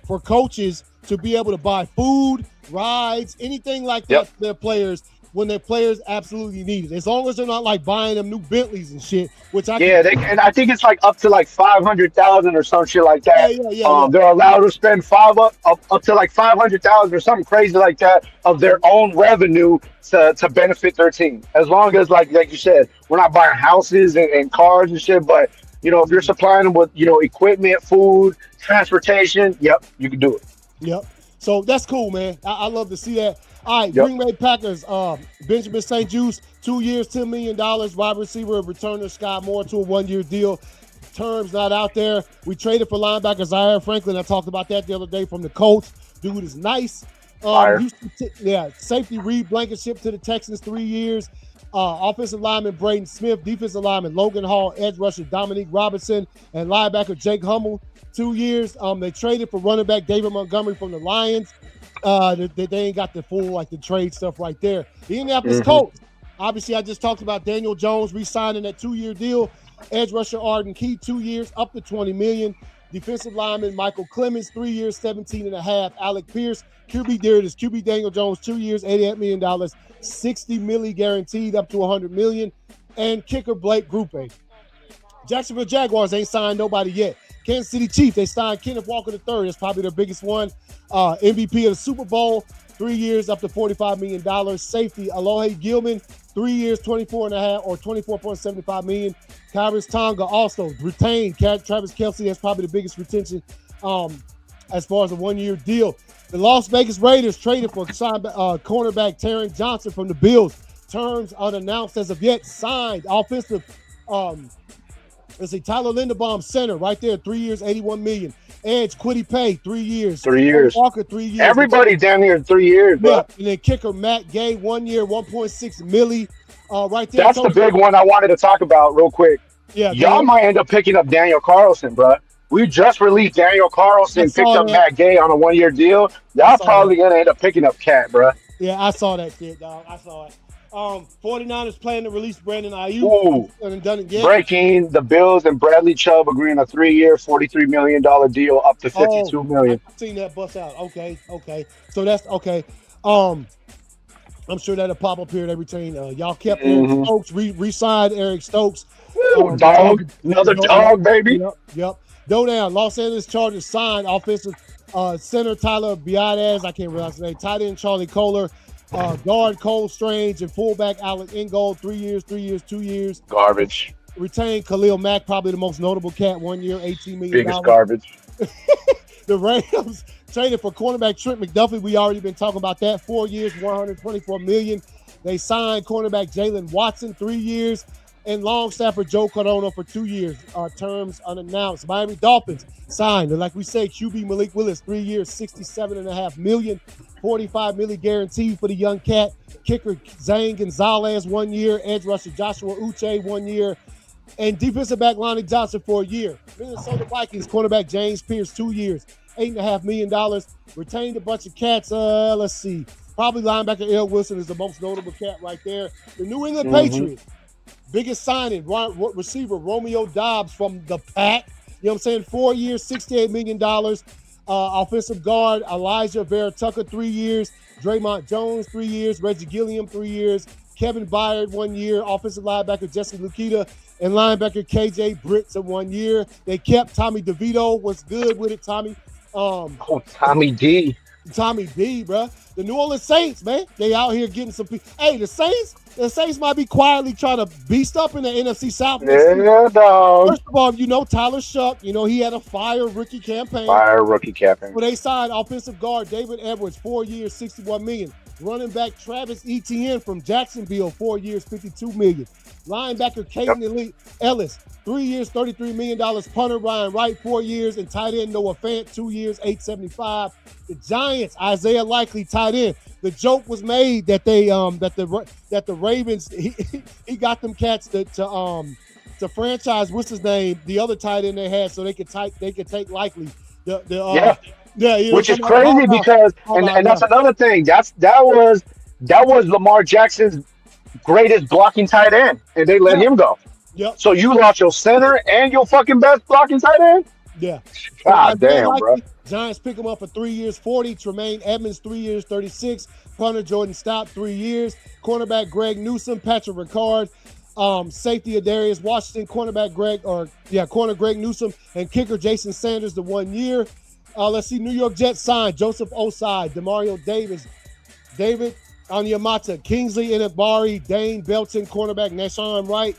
for coaches to be able to buy food, rides, anything like that for their players when their players absolutely need it. As long as they're not like buying them new Bentleys and shit, which and I think it's like up to like 500,000 or some shit like that. Yeah. They're allowed to spend up to like 500,000 or something crazy like that of their own revenue to benefit their team. As long as like you said, we're not buying houses and cars and shit, but if you're supplying them with equipment, food, transportation, you can do it. Yep. So that's cool, man. I love to see that. All right, Green Bay Packers, Benjamin St. Juste, 2 years, $10 million. Wide receiver, returner Scott Moore to a 1-year deal. Terms not out there. We traded for linebacker Zaire Franklin. I talked about that the other day from the Colts. Dude is nice. Safety Reed Blankenship to the Texans, 3 years. Offensive lineman Braden Smith, defensive lineman Logan Hall, edge rusher Dominique Robinson, and linebacker Jake Hummel, 2 years. They traded for running back David Montgomery from the Lions. They ain't got the full the trade stuff right there. The Indianapolis Colts. Obviously, I just talked about Daniel Jones re-signing that 2-year deal. Edge rusher Arden Key, 2 years, up to $20 million. Defensive lineman Michael Clemens, 3 years, $17.5. Alec Pierce, QB there it is. QB Daniel Jones, 2 years, $88 million, $60 million guaranteed, up to $100 million. And kicker Blake Grupe. Jacksonville Jaguars ain't signed nobody yet. Kansas City Chiefs, they signed Kenneth Walker III. That's probably their biggest one. MVP of the Super Bowl, 3 years, up to $45 million. Safety Alohe Gilman, 3 years, $24.5 or $24.75 million. Kyrus Tonga also retained. Travis Kelce, that's probably the biggest retention as far as a 1-year deal. The Las Vegas Raiders traded for cornerback Taron Johnson from the Bills. Terms unannounced as of yet. Signed offensive. Let's see, Tyler Linderbaum, center, right there, 3 years, $81 million. Edge, Quiddy Pay, 3 years. 3 years. Walker, 3 years. Everybody down here in 3 years, bro. Yeah, and then kicker Matt Gay, 1 year, $1.6 million. Right there. That's the big one I wanted to talk about real quick. Yeah, y'all might end up picking up Daniel Carlson, bro. We just released Daniel Carlson, picked up Matt Gay on a 1-year deal. Y'all probably going to end up picking up Cat, bro. Yeah, I saw that shit, dog. I saw it. 49ers plan to release Brandon Ayuk. Breaking the Bills and Bradley Chubb agreeing a 3-year, $43 million deal up to $52 million. I've seen that bust out. Okay. So that's okay. I'm sure that'll pop up here at every team. Y'all kept Eric Stokes, re-signed Eric Stokes. Another dog, baby. Yep. Go down. Los Angeles Chargers signed offensive center Tyler Biadasz. I can't realize his name. Tight end Charlie Kohler. Guard Cole Strange and fullback Alec Ingold, 3 years, 2 years. Garbage. Retained Khalil Mack, probably the most notable cat, 1 year, $18 million. Biggest garbage. The Rams traded for cornerback Trent McDuffie. We already been talking about that. 4 years, $124 million. They signed cornerback Jalen Watson, 3 years, and long snapper Joe Cardona for 2 years. Terms unannounced. Miami Dolphins signed, like we say, QB Malik Willis, 3 years, $67.5 million. $45 million guaranteed for the young cat. Kicker Zane Gonzalez, 1 year. Edge rusher Joshua Uche, 1 year. And defensive back Lonnie Johnson for a year. Minnesota Vikings cornerback James Pierce, 2 years, $8.5 million. Retained a bunch of cats. Let's see. Probably linebacker L. Wilson is the most notable cat right there. The New England Patriots, biggest signing, receiver Romeo Dobbs from the Pack. You know what I'm saying? 4 years, $68 million. Offensive guard Elijah Vera Tucker, 3 years. Draymond Jones, 3 years. Reggie Gilliam, 3 years. Kevin Byard, 1 year. Offensive linebacker Jesse Lukita and linebacker KJ Britt, 1 year. They kept Tommy DeVito. What's good with it, Tommy? Tommy D. Tommy D, bro. The New Orleans Saints, man. They out here getting some people. Hey, the Saints might be quietly trying to beast up in the NFC South. Yeah, dog. First of all, Tyler Shuck, he had a fire rookie campaign. But they signed offensive guard David Edwards, 4 years, $61 million. Running back Travis Etienne from Jacksonville, 4 years, $52 million. Linebacker Caden Ellis, 3 years, $33 million. Punter Ryan Wright, 4 years. And tight end Noah Fant, 2 years, $875. The Giants, Isaiah Likely, tight end. The joke was made that they that the Ravens he got them cats to franchise what's his name, the other tight end they had, so they could take Likely. Yeah, you know, which is talking about crazy because all about and yeah. that's another thing. That was Lamar Jackson's greatest blocking tight end, and they let Yeah. him go. Yep. So you lost your center and your fucking best blocking tight end. Yeah. So God Isaiah damn, bro. Likely, Giants pick him up for 3 years, 40. Tremaine Edmonds, 3 years, 36. Punter Jordan Stout, 3 years. Cornerback Greg Newsome, Patrick Ricard. Safety Adarius Washington, corner Greg Newsome, and kicker Jason Sanders, the 1 year. Let's see, New York Jets signed Joseph Osai, Demario Davis, David Onyemata, Kingsley Enagbari, Dane Belton, cornerback Nashawn Wright.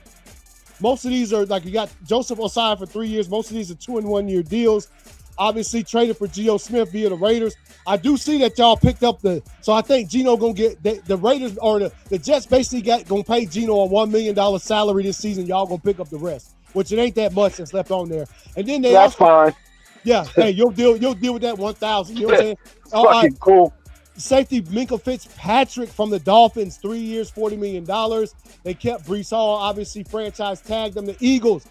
Most of these are like you got Joseph Osai for 3 years. Most of these are 2 and 1 year deals. Obviously traded for Geno Smith via the Raiders. I do see that y'all picked up so I think Geno gonna get the Raiders or the Jets basically gonna pay Geno a $1 million salary this season. Y'all gonna pick up the rest, which it ain't that much that's left on there. And then they That's also, fine. yeah, hey, you'll deal with that 1,000. You know what I'm saying? It's All right. fucking cool. Safety Minkah Fitzpatrick from the Dolphins, 3 years, $40 million. They kept Brees Hall, obviously franchise tagged them. The Eagles,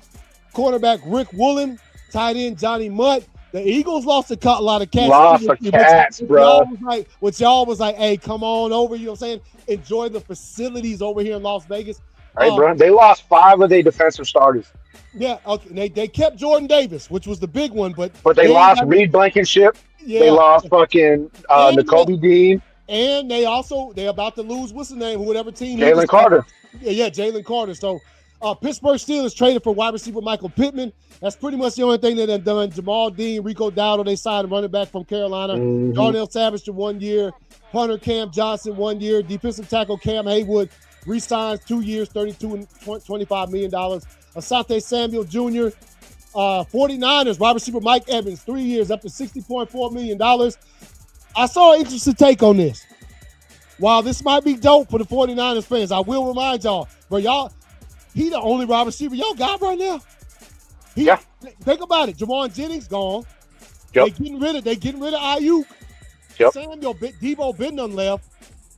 quarterback Rick Woolen, tight end Johnny Mutt. The Eagles lost a lot of cats. Lots of cats, bro. Which y'all was like, hey, come on over. You know what I'm saying? Enjoy the facilities over here in Las Vegas. Hey, bro. They lost 5 of their defensive starters. Yeah, okay. They kept Jordan Davis, which was the big one, but they lost Reed Blankenship. Yeah. They lost fucking N'Kobe Dean. And they're about to lose, what's the name, whatever team. Jalen Carter. Yeah, Jalen Carter. So Pittsburgh Steelers traded for wide receiver Michael Pittman. That's pretty much the only thing that they've done. Jamal Dean, Rico Dowdle, they signed a running back from Carolina. Mm-hmm. Darnell Savage to 1 year. Punter Cam Johnson, 1 year. Defensive tackle Cam Haywood re-signs 2 years, $32 and $25 million. Asante Samuel Jr., 49ers, wide receiver Mike Evans, 3 years, up to $60.4 million. I saw an interesting take on this. While this might be dope for the 49ers fans, I will remind y'all, he the only wide receiver y'all got right now. Think about it. Jawan Jennings gone. Yep. They getting rid of Ayuk. Yep. Samuel, Debo Benham left.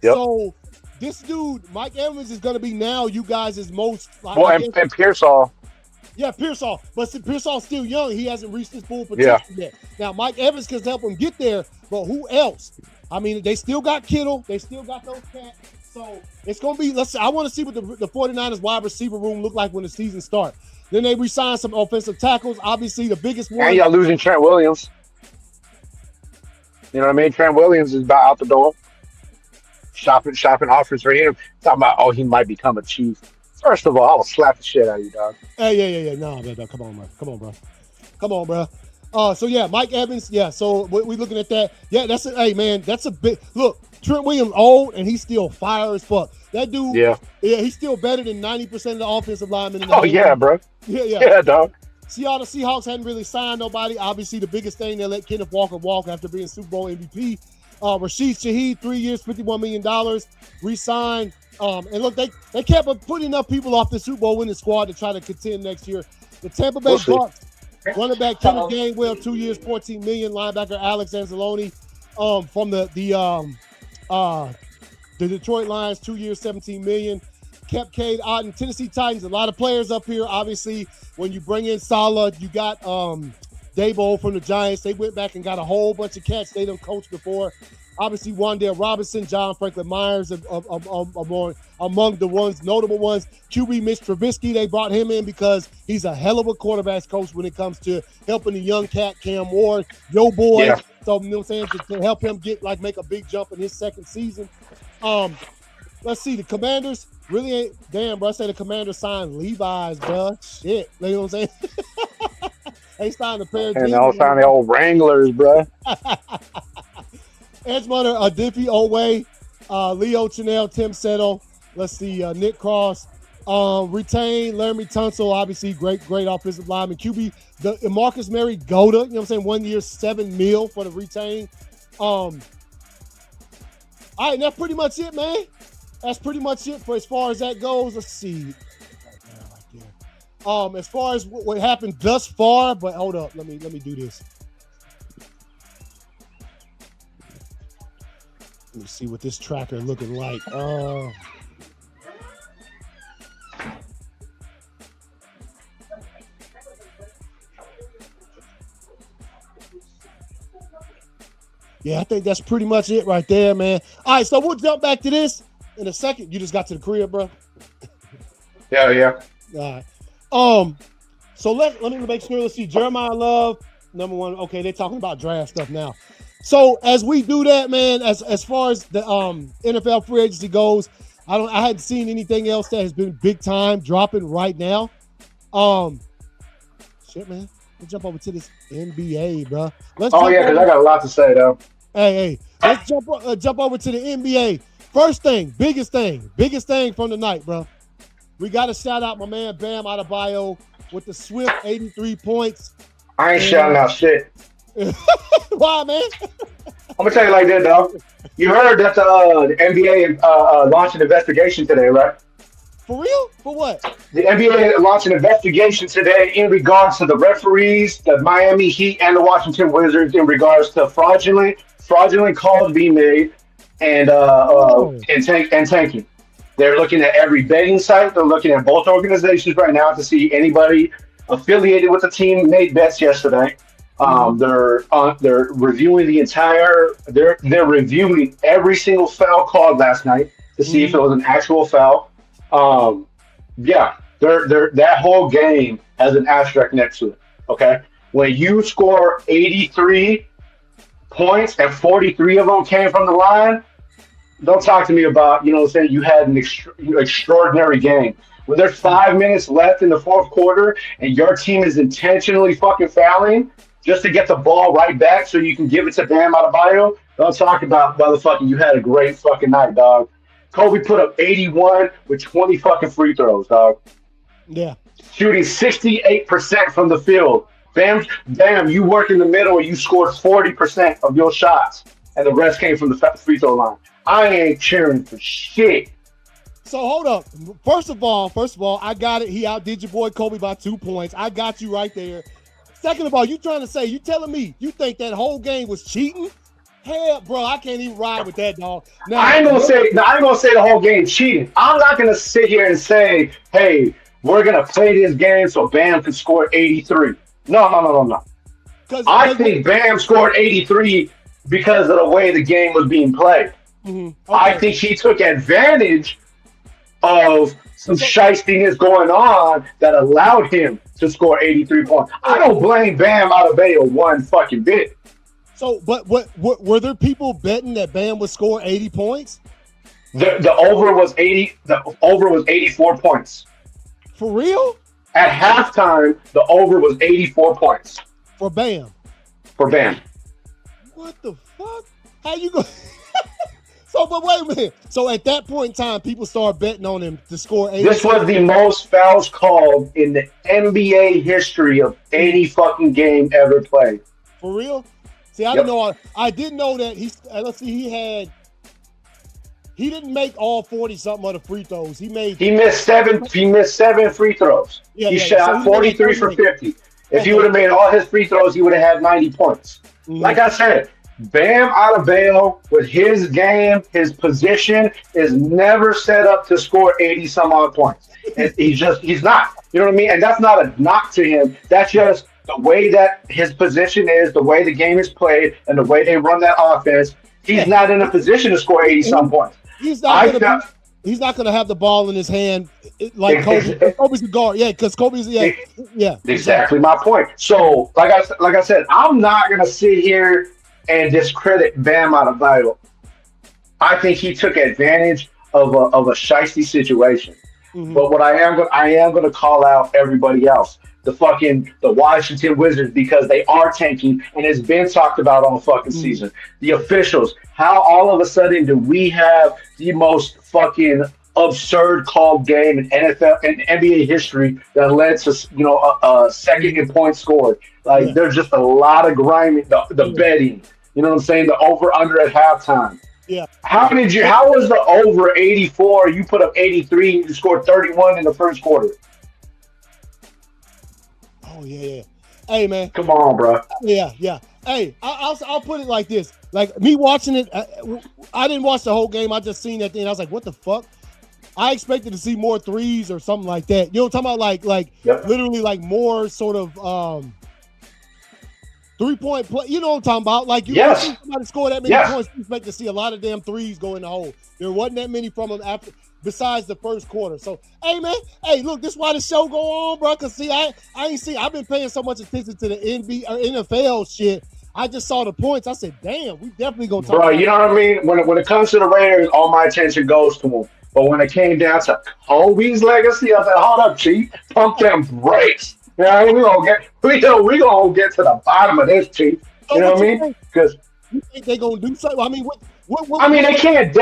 Yep. So this dude, Mike Evans, is going to be now you guys' most. And Pearsall. Yeah, Pearsall. But Pearsall's still young. He hasn't reached his full potential yet. Now, Mike Evans can help him get there, but who else? I mean, they still got Kittle. They still got those cats. So it's going to be, I want to see what the 49ers wide receiver room look like when the season starts. Then they re-signed some offensive tackles. Obviously, the biggest one. And y'all losing Trent Williams. You know what I mean? Trent Williams is about out the door. Shopping offers for him. Talking about, he might become a Chief. First of all, I will slap the shit out of you, dog. Hey, yeah. No, come on, bro. So yeah, Mike Evans. Yeah, so we looking at that. Yeah, that's it. Hey, man, that's a big look. Trent Williams old and he's still fire as fuck. That dude. Yeah, he's still better than 90% of the offensive linemen. Yeah, bro. Yeah, dog. See, all the Seahawks hadn't really signed nobody. Obviously, the biggest thing, they let Kenneth Walker walk after being Super Bowl MVP. Rashid Shaheed, 3 years, $51 million, re-signed. And look, they kept putting enough people off the Super Bowl winning squad to try to contend next year. The Tampa Bay Bucks, running back Kenneth Gainwell, 2 years, $14 million. Linebacker Alex Anzalone from the Detroit Lions, 2 years, $17 million. Kept Cade Otton, Tennessee Titans. A lot of players up here. Obviously, when you bring in Salah, you got Dabo from the Giants. They went back and got a whole bunch of cats they done coached before. Obviously, Wan'Dale Robinson, John Franklin Myers among the notable ones. QB Mitch Trubisky, they brought him in because he's a hell of a quarterbacks coach when it comes to helping the young cat, Cam Ward, yo boy. Yeah. So, you know what I'm saying, to help him make a big jump in his second season. Let's see, the Commanders really ain't, damn, bro, I say the Commanders signed Levi's, bro. Shit, you know what I'm saying? They signed a pair of jeans. And all signed the old Wranglers, bro. Edge runner, Adipi Owe, Leo Chanel, Tim Settle. Let's see, Nick Cross. Retained Laramie Tunsil, obviously great offensive lineman. QB, Marcus Mary Goda, you know what I'm saying? 1 year, $7 million for the retain. All right, that's pretty much it, man. That's pretty much it for as far as that goes. Let's see. As far as what happened thus far, but hold up, let me do this. Let me see what this tracker looking like. Yeah, I think that's pretty much it right there, man. All right, so we'll jump back to this in a second. You just got to the crib, bro. Yeah. All right. So let me make sure. Let's see. Jeremiah Love, number one. Okay, they're talking about draft stuff now. So as we do that, man, as far as the NFL free agency goes, I hadn't seen anything else that has been big time dropping right now. Shit, man. Let's jump over to this NBA, bro. Because I got a lot to say though. Hey, let's jump over to the NBA. First thing, biggest thing from the night, bro. We got to shout out my man Bam Adebayo with the swift 83 points. I ain't shouting out shit. Why, man? I'm gonna tell you like this, dog. You heard that the NBA launched an investigation today, right? For real? For what? The NBA launched an investigation today in regards to the referees, the Miami Heat, and the Washington Wizards in regards to fraudulent calls being made and tanking. They're looking at every betting site. They're looking at both organizations right now to see anybody affiliated with the team made bets yesterday. They're reviewing the entire. They're reviewing every single foul called last night to see if it was an actual foul. That whole game has an asterisk next to it. Okay, when you score 83 points and 43 of them came from the line, don't talk to me about saying you had an extraordinary game. When there's 5 minutes left in the fourth quarter and your team is intentionally fucking fouling just to get the ball right back so you can give it to Bam Adebayo, don't talk about motherfucking you had a great fucking night, dog. Kobe put up 81 with 20 fucking free throws, dog. Yeah. Shooting 68% from the field. Bam, you work in the middle and you scored 40% of your shots, and the rest came from the free throw line. I ain't cheering for shit. So hold up. First of all, I got it. He outdid your boy Kobe by 2 points. I got you right there. Second of all, you telling me you think that whole game was cheating? Hell, bro, I can't even ride with that, dog. Now, I ain't gonna say the whole game cheating. I'm not gonna sit here and say, hey, we're gonna play this game so Bam can score 83. No. I think Bam scored 83 because of the way the game was being played. Mm-hmm. Okay. I think he took advantage of some shystiness going on that allowed him to score 83 points. I don't blame Bam Adebayo one fucking bit. So, but what were there people betting that Bam would score 80 points? The over was 80. The over was 84 points. For real? At halftime, the over was 84 points. For Bam. What the fuck? How you go? So, but wait a minute. So at that point in time, people started betting on him to score 80. This was the most fouls called in the NBA history of any fucking game ever played. For real? See, I didn't know. I didn't know that he didn't make all 40-something of the free throws. He missed 7 free throws. He shot 43 for 50. If he would have made all his free throws, he would have had 90 points. Mm-hmm. Like I said, Bam Adebayo with his game, his position is never set up to score 80-some-odd points. He's not. You know what I mean? And that's not a knock to him. That's just the way that his position is, the way the game is played, and the way they run that offense. He's not in a position to score 80-some points. He's not going to have the ball in his hand like Kobe. Kobe's the guard. Yeah, because Kobe's exactly my point. So, like I said, I'm not going to sit here and discredit Bam Adebayo. I think he took advantage of a shiesty situation. Mm-hmm. But what I am going to call out everybody else. The Washington Wizards, because they are tanking, and it's been talked about all fucking season. The officials, how all of a sudden do we have the most fucking absurd called game in NFL and NBA history that led to a second in points scored? There's just a lot of grinding, the betting. You know what I'm saying? The over under at halftime. Yeah. How was the over 84? You put up 83 and you scored 31 in the first quarter. Oh yeah. Hey man, come on, bro. Yeah. Hey, I'll put it like this: like me watching it, I didn't watch the whole game. I just seen that thing. I was like, what the fuck? I expected to see more threes or something like that. You know what I'm talking about? Literally like more sort of 3-point play. You know what I'm talking about? Like you Yes. see somebody score that many Yes. points, you expect to see a lot of damn threes go in the hole. There wasn't that many from him after, besides the first quarter. So, hey man, hey, look, this is why the show go on, bro. Cause see, I've been paying so much attention to the NBA or NFL shit. I just saw the points. I said, damn, we definitely gonna talk Bro, about you know what I mean? When it comes to the Raiders, all my attention goes to them. But when it came down to Kobe's legacy, I said, hold up, Chief. Pump them brakes. You know what I mean? We gonna get to the bottom of this, Chief. So You know what what I you mean? think? Because You think they gonna do something? I mean, I mean they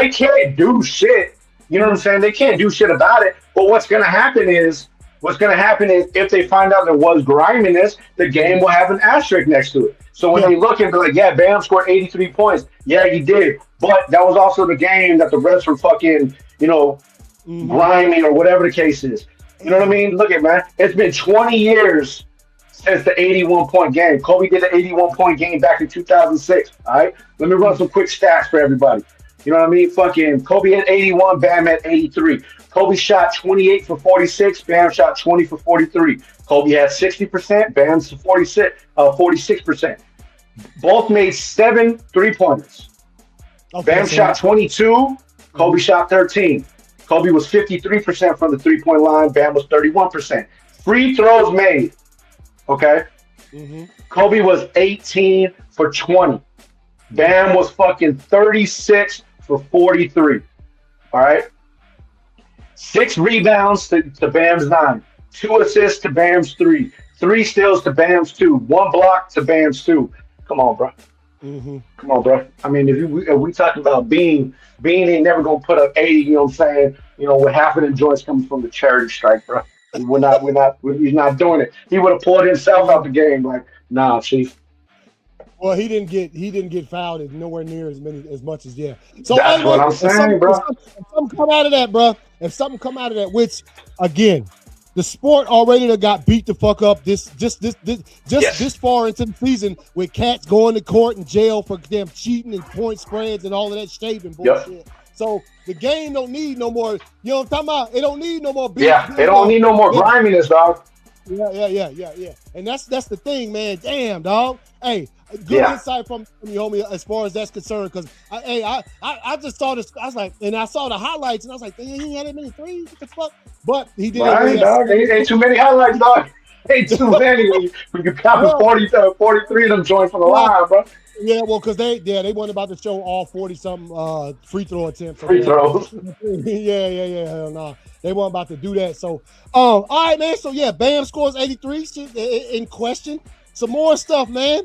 can't do shit. You know what I'm saying? They can't do shit about it. But what's gonna happen is if they find out there was griminess, the game will have an asterisk next to it. So when they look and be like, yeah, Bam scored 83 points. Yeah, he did. But that was also the game that the refs were fucking, grimy or whatever the case is. You know what I mean? Look at man, it's been 20 years since the 81-point game. Kobe did the 81-point game back in 2006. All right, let me run some quick stats for everybody. You know what I mean? Fucking Kobe had 81, Bam had 83. Kobe shot 28 for 46, Bam shot 20 for 43. Kobe had 60%, Bam's 46%. Both made 7 3-pointers. Okay, Bam shot 22, Kobe shot 13. Kobe was 53% from the 3-point line, Bam was 31%. Free throws made, okay? Kobe was 18 for 20. Bam was fucking 36 for 43. All right? 6 rebounds to Bam's 9. 2 assists to Bam's 3. 3 steals to Bam's 2. 1 block to Bam's 2. Come on, bro. Come on, bro. I mean, if we talking about Bean ain't never gonna put up 80. You know what I'm saying? With half of the joints coming from the charity strike, bro. He's not doing it. He would have pulled himself out the game. Like, nah, Chief. Well, he didn't get fouled nowhere near as much as So that's what I'm saying, bro. If something come out of that, bro. If something come out of that, which again, the sport already got beat the fuck up this far into the season with cats going to court and jail for damn cheating and point spreads and all of that shaving bullshit. Yep. So the game don't need no more. You know what I'm talking about? It don't need no more beat. Yeah, it don't need no more griminess, dog. Yeah. And that's the thing, man. Damn, dog. Hey, good insight from you, homie, as far as that's concerned. Because I just saw this. I was like, and I saw the highlights, and I was like, damn, he had that many threes. What the fuck? But he did. Right, dog. Ain't too many highlights, dog. Ain't too many when you count 43 of them joints from the line, bro. Yeah, well, because they weren't about to show all 40-something free throw attempts. Free throws. Yeah. Hell no. They weren't about to do that. So, all right, man. So, yeah, Bam scores 83 in question. Some more stuff, man.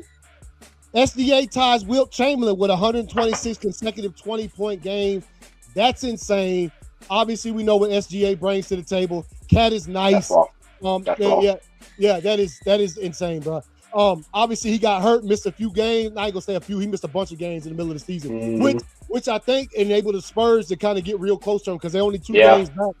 SDA ties Wilt Chamberlain with 126 consecutive 20-point games. That's insane. Obviously, we know what SGA brings to the table. Cat is nice. Yeah, that is insane, bro. Obviously he got hurt, missed a few games. I ain't gonna say a few. He missed a bunch of games in the middle of the season, which I think enabled the Spurs to kind of get real close to him because they're only 2 games back.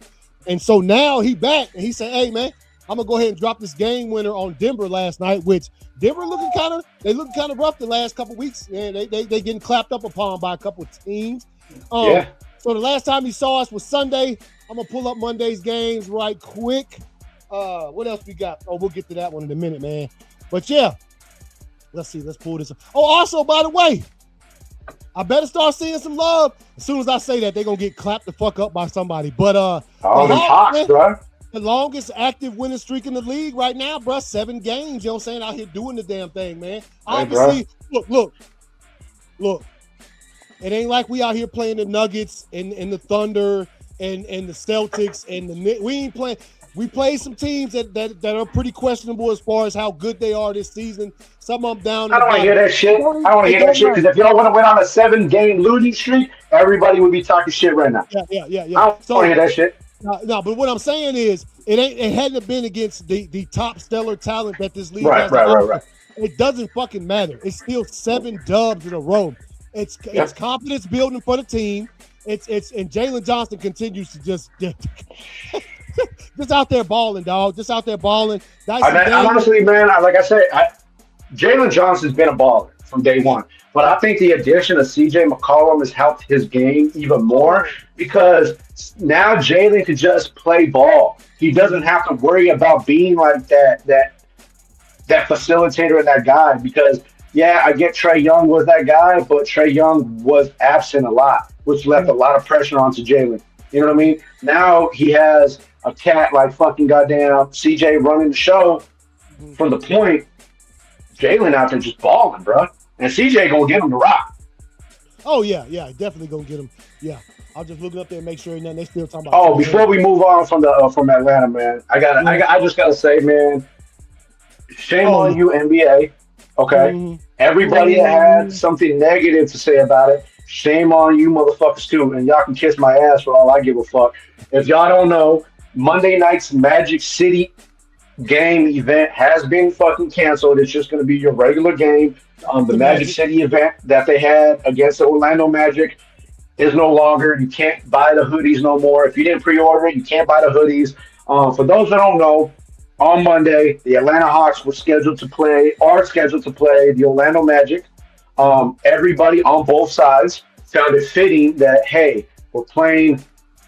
And so now he back and he said, "Hey man, I'm gonna go ahead and drop this game winner on Denver last night." Which Denver looking kind of rough the last couple weeks. Yeah, they getting clapped up upon by a couple of teams. So the last time he saw us was Sunday. I'm gonna pull up Monday's games right quick. What else we got? Oh, we'll get to that one in a minute, man. But yeah, let's see. Let's pull this up. Oh, also, by the way, I better start seeing some love. As soon as I say that, they're gonna get clapped the fuck up by somebody. But the Hawks, bro. The longest active winning streak in the league right now, bro. 7 games. You know what I'm saying? Out here doing the damn thing, man. Obviously, look. It ain't like we out here playing the Nuggets and the Thunder and the Celtics and we ain't playing. We played some teams that are pretty questionable as far as how good they are this season. Some of them down. I don't want to hear that shit. I don't want to hear that shit because if y'all want to win on a 7-game losing streak, everybody would be talking shit right now. Yeah. I don't want to hear that shit. No, but what I'm saying is it hadn't been against the top stellar talent that this league has. Right. It doesn't fucking matter. It's still 7 dubs in a row. It's confidence building for the team. And Jalen Johnson continues to just out there balling, dog. Just out there balling. Honestly, man, like I said, Jalen Johnson's been a baller from day one. But I think the addition of CJ McCollum has helped his game even more because now Jalen can just play ball. He doesn't have to worry about being like that facilitator and that guy because yeah, I get Trey Young was that guy, but Trey Young was absent a lot, which left a lot of pressure onto Jalen. You know what I mean? Now he has a cat like fucking goddamn CJ running the show from the point. Jalen out there just balling, bro. And CJ gonna get him to rock. Oh yeah, definitely gonna get him. Yeah, I'll just look it up there and make sure they still talking about. Oh, before we move on from Atlanta, man, I just gotta say, man, shame on you, NBA. Okay, everybody that had something negative to say about it, shame on you, motherfuckers too. And y'all can kiss my ass for all I give a fuck. If y'all don't know, Monday night's Magic City game event has been fucking canceled. It's just going to be your regular game. The Magic City event that they had against the Orlando Magic is no longer. You can't buy the hoodies no more. If you didn't pre-order it, you can't buy the hoodies. For those that don't know, on Monday, the Atlanta Hawks are scheduled to play the Orlando Magic. Everybody on both sides found it fitting that, hey, we're playing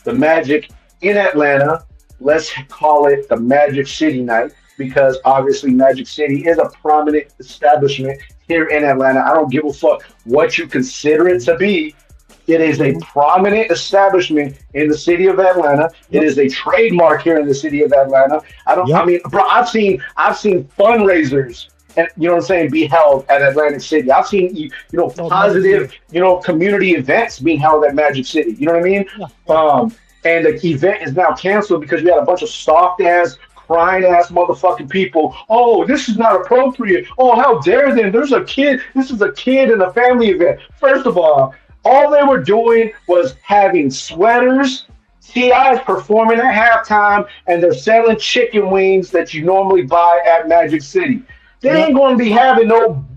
the Magic in Atlanta. Let's call it the Magic City night, because obviously Magic City is a prominent establishment here in Atlanta. I don't give a fuck what you consider it to be. It is a prominent establishment in the city of Atlanta. It is a trademark here in the city of Atlanta. I mean, bro, I've seen fundraisers, and you know what I'm saying, be held at Atlantic City. I've seen positive, community events being held at Magic City. You know what I mean? And the event is now canceled because we had a bunch of soft ass, crying ass motherfucking people. Oh, this is not appropriate. Oh, how dare them? There's a kid. This is a kid and a family event. First of all they were doing was having sweaters. T.I.'s performing at halftime, and they're selling chicken wings that you normally buy at Magic City. They ain't going to be having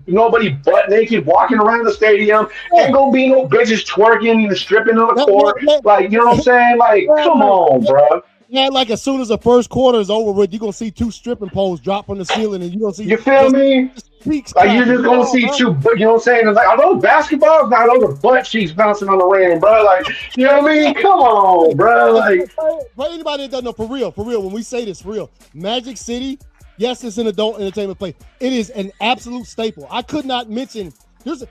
nobody butt naked walking around the stadium. Ain't going to be no bitches twerking and stripping on the court. Like, you know what I'm saying? Like, come on, bro. Yeah, like as soon as the first quarter is over with, you're going to see two stripping poles drop from the ceiling, and you're going to see. You feel me? Like, you're just going to see two, you know what I'm saying? It's like, are those basketballs? Nah, those are butt cheeks bouncing on the ring, bro. Like, you know what I mean? Come on, bro. Like, for anybody that doesn't know, for real, when we say this, for real, Magic City, yes, it's an adult entertainment place. It is an absolute staple. I could not mention. There's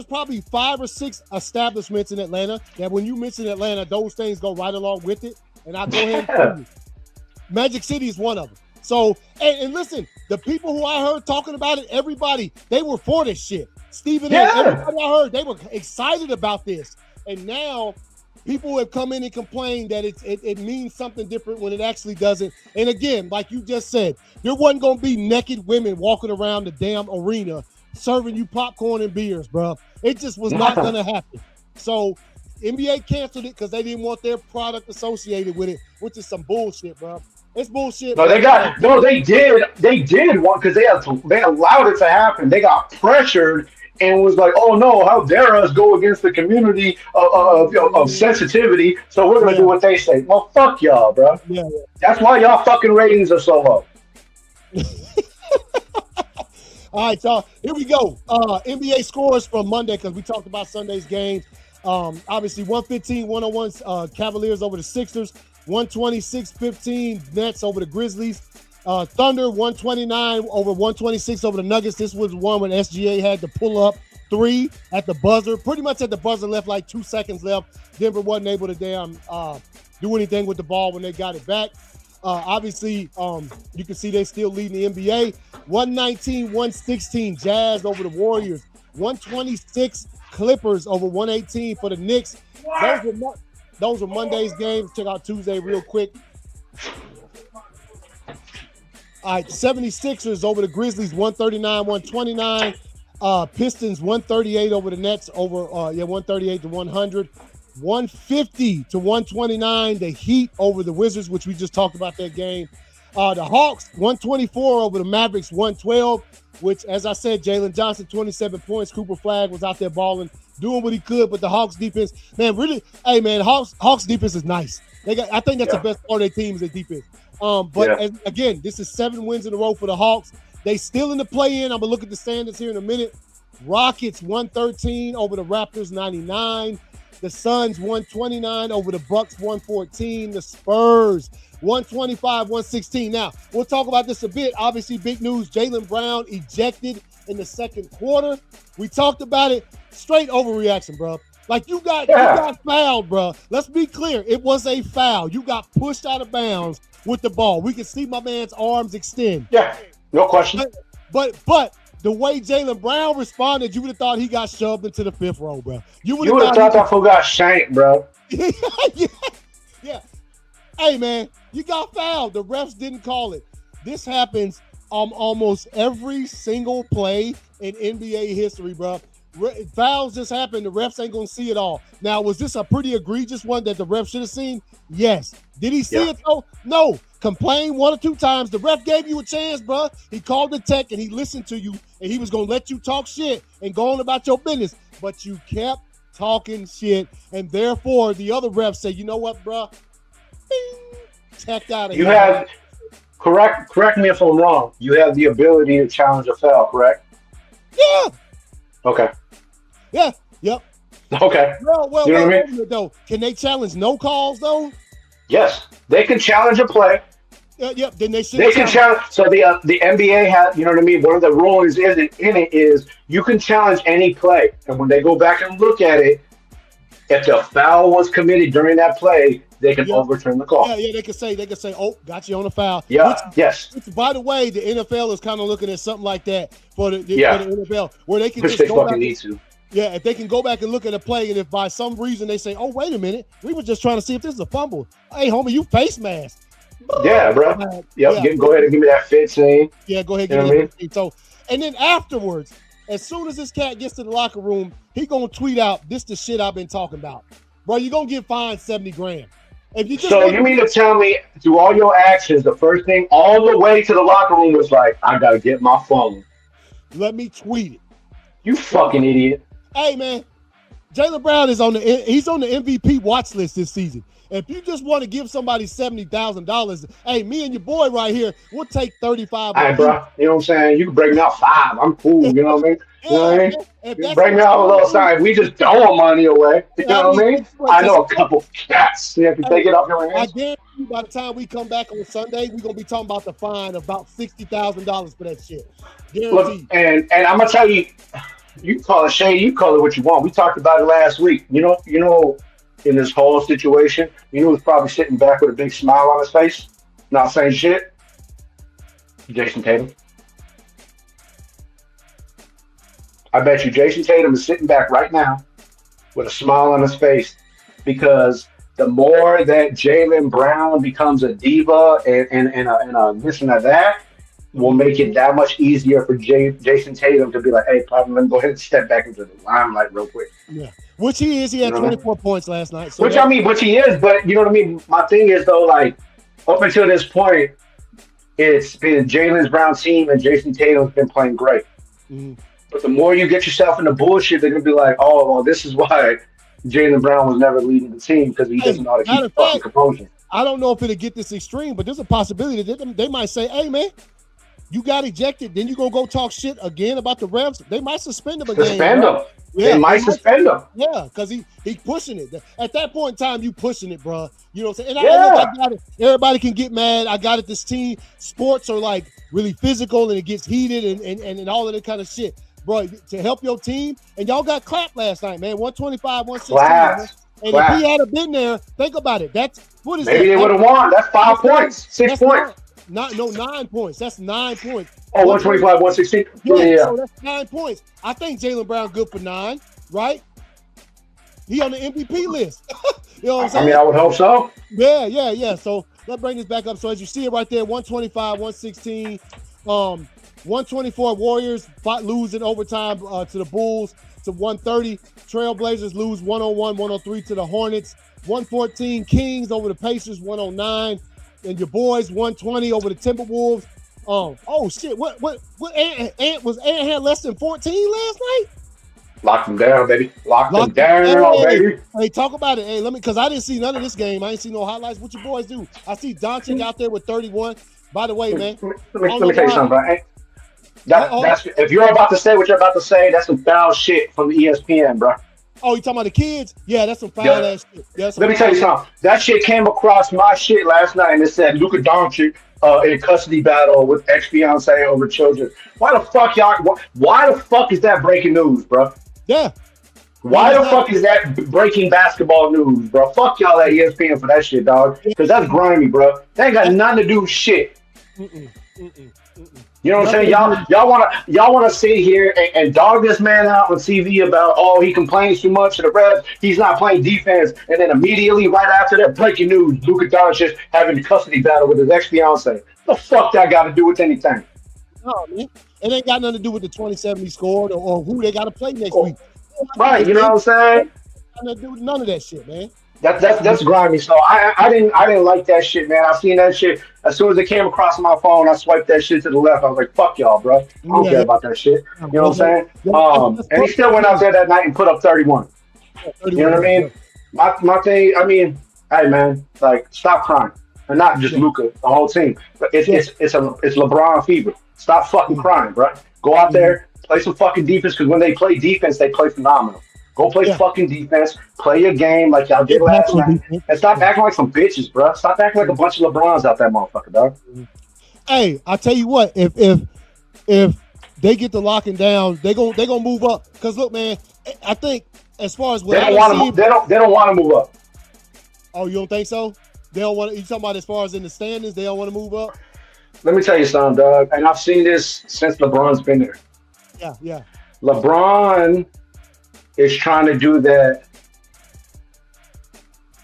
probably 5 or 6 establishments in Atlanta that when you mention Atlanta, those things go right along with it. And I'll go ahead and tell you, Magic City is one of them. So, and listen, the people who I heard talking about it, everybody, they were for this shit. Stephen A., everybody I heard, they were excited about this. And now people have come in and complained that it means something different when it actually doesn't. And again, like you just said, there wasn't going to be naked women walking around the damn arena serving you popcorn and beers, bro. It just was not going to happen. So NBA canceled it because they didn't want their product associated with it, which is some bullshit, bro. It's bullshit. No, they did one because they allowed it to happen. They got pressured and was like, oh no, how dare us go against the community of sensitivity, so we're going to do what they say. Well, fuck y'all, bro. Yeah. That's why y'all fucking ratings are so low. All right, y'all. Here we go. NBA scores from Monday because we talked about Sunday's games. Obviously, 115-101 Cavaliers over the Sixers. 126-15 Nets over the Grizzlies. Thunder 129 over 126 over the Nuggets. This was one when SGA had to pull up 3 at the buzzer. Pretty much at the buzzer, left like 2 seconds left. Denver wasn't able to do anything with the ball when they got it back. Obviously, you can see they still leading the NBA. 119-116 Jazz over the Warriors. 126 Clippers over 118 for the Knicks. Those were Monday's games. Check out Tuesday real quick. All right, 76ers over the Grizzlies, 139-129. Pistons, 138 over the Nets, 138 to 100. 150 to 129, the Heat over the Wizards, which we just talked about that game. The Hawks, 124 over the Mavericks, 112, which, as I said, Jalen Johnson, 27 points. Cooper Flagg was out there balling, doing what he could, but the Hawks defense, man, really, hey, man, Hawks defense is nice. I think that's the best part of their team is their defense. Again, this is 7 wins in a row for the Hawks. They still in the play-in. I'm going to look at the standings here in a minute. Rockets, 113 over the Raptors, 99. The Suns, 129 over the Bucks, 114. The Spurs, 125, 116. Now, we'll talk about this a bit. Obviously, big news. Jaylen Brown ejected in the second quarter. We talked about it. Straight overreaction, bro. Like you got fouled, bro. Let's be clear. It was a foul. You got pushed out of bounds with the ball. We can see my man's arms extend. Yeah, no question. But the way Jaylen Brown responded, you would have thought he got shoved into the fifth row, bro. You would have thought that fool got shanked, bro. Yeah. Hey, man, you got fouled. The refs didn't call it. This happens almost every single play in NBA history, bro. Fouls just happen. The refs ain't going to see it all. Now, was this a pretty egregious one that the ref should have seen? Yes. Did he see it, though? No. Complain 1 or 2 times. The ref gave you a chance, bro. He called the tech, and he listened to you, and he was going to let you talk shit and go on about your business. But you kept talking shit, and therefore the other refs say, you know what, bro? Bing, checked out of here. You have, correct me if I'm wrong, you have the ability to challenge a foul, correct? Yeah. Okay. Yeah. Yep. Okay. Well, you know what I mean? Though, can they challenge no calls though? Yes, they can challenge a play. Yep. Then they should. They can challenge. So the NBA has, you know what I mean. One of the rulings in it is you can challenge any play, and when they go back and look at it, if the foul was committed during that play, they can overturn the call. Yeah. They can say, oh, got you on a foul. Yeah. Yes. Which, by the way, the NFL is kind of looking at something like that for the NFL, where they can Which just they go fucking back. need to. Yeah, if they can go back and look at a play, and if by some reason they say, "Oh, wait a minute, we were just trying to see if this is a fumble." Hey, homie, you face mask. Yeah, bro. Yep. Go ahead and give me that fit scene. Yeah, go ahead. Give me that fit. So, and then afterwards, as soon as this cat gets to the locker room, he gonna tweet out, "This the shit I've been talking about, bro. You gonna get fined $70,000." If you just you mean to tell me through all your actions, the first thing all the way to the locker room was like, "I gotta get my phone. Let me tweet it." You fucking idiot. Hey, man, Jaylen Brown is on the MVP watch list this season. If you just want to give somebody $70,000, hey, me and your boy right here, we'll take 35. Hey, bro, you know what I'm saying? You can break me out 5. I'm cool. You know what I mean? You know what I mean? You break me out a little sign. We just throwing money away. You know what I mean? I know a couple cats. You have to take it off your hands. I guarantee you by the time we come back on Sunday, we're going to be talking about the fine of about $60,000 for that shit. Guaranteed. Look, and I'm going to tell you, you call it shade, you call it what you want. We talked about it last week. You know, in this whole situation, you know who's probably sitting back with a big smile on his face, not saying shit? Jason Tatum. I bet you Jason Tatum is sitting back right now with a smile on his face, because the more that Jaylen Brown becomes a diva and a this and a that, will make it that much easier for Jason Tatum to be like, hey, let me go ahead and step back into the limelight real quick. Yeah, which he is. He had 24 points last night. So which he is, but you know what I mean? My thing is, though, like, up until this point, it's been Jaylen Brown's team and Jason Tatum's been playing great. Mm-hmm. But the more you get yourself into bullshit, they're going to be like, oh, well, this is why Jaylen Brown was never leading the team, because he doesn't know how to keep fucking composure. I don't know if it'll get this extreme, but there's a possibility that they might say, hey, man, you got ejected, then you gonna go talk shit again about the refs. They might suspend him again. Suspend him. Yeah, they might suspend him. Yeah, because he's pushing it. At that point in time, you pushing it, bro. You know what I'm saying? And I got it. Everybody can get mad. I got it. This team, sports are like really physical, and it gets heated and all of that kind of shit, bro. To help your team, and y'all got clapped last night, man. 125, 116. And if he had been there, think about it. That's what is maybe that? They would have won. That's 5 points, 6 points. 9 points. That's 9 points. Oh, 125, 116. Yeah. So that's 9 points. I think Jaylen Brown good for 9, right? He on the MVP list. You know what I'm saying? I mean, I would hope so. Yeah. So let's bring this back up. So as you see it right there, 125, 116, 124 Warriors lose in overtime to the Bulls to 130. Trailblazers lose 101, 103 to the Hornets. 114 Kings over the Pacers, 109. And your boys 120 over the Timberwolves. Oh shit! What? Ant was Ant had less than 14 last night? Lock them down, baby. Lock them down, baby. Hey, talk about it. Hey, because I didn't see none of this game. I ain't see no highlights. What your boys do? I see Doncic out there with 31. By the way, man. Let me tell you something, bro. That's if you're about to say what you're about to say, that's some foul shit from the ESPN, bro. Oh, you talking about the kids? Yeah, that's some foul Yeah. ass shit. Yeah, that's some Let me tell foul you ass. something. That shit came across my shit last night, and it said Luka Doncic in a custody battle with ex fiance over children. Why the fuck y'all? Why the fuck is that breaking news, bro? Yeah, man, Why that's the not. fuck is that breaking basketball news, bro? Fuck y'all at ESPN for that shit, dog. Yeah, Because that's grimy, bro. That ain't got that, nothing to do with shit. mm-mm, mm-mm, mm-mm. You know what I'm Nothing saying? to do Y'all, with y'all wanna sit here and dog this man out on TV about he complains too much to the refs, he's not playing defense, and then immediately right after that, breaking news, Luka Doncic having a custody battle with his ex fiance. The fuck that got to do with anything? no, man. It ain't got nothing to do with the 2070 scored or who they got to play next Oh, week. It ain't got to do right, with you know what this. I'm It saying? ain't got nothing to do with none of that shit, man. That's grimy. So I didn't like that shit, man. I seen that shit as soon as it came across my phone. I swiped that shit to the left. I was like, "Fuck y'all, bro. I don't Yeah, care yeah. about that shit." You know what I'm saying? That's And he still personal went out opinion. there that night and put up 31. Yeah, You know 31 what I points. mean? Yeah, My thing. I mean, hey man, like stop crying, and not just yeah, Luca, the whole team. But it's yeah, it's it's a it's LeBron fever. Stop fucking yeah, crying, bro. Go out mhm, there, play some fucking defense. Because when they play defense, they play phenomenal. Go play yeah. fucking defense. Play your game like y'all did Get back last on night, defense. and stop Yeah. acting like some bitches, bro. Stop acting like a Mhm, bunch of LeBrons out that motherfucker, dog. mhm. Hey, I tell you what, if they get to locking down, they gonna move up. Cause look, man, I think as far as what They I've don't been want to. seeing. They don't want to move up. Oh, you don't think so? They don't want. You talking about as far as in the standings? They don't want to move up. Let me tell you something, dog. And I've seen this since LeBron's been there. Yeah, yeah. LeBron is trying to do that.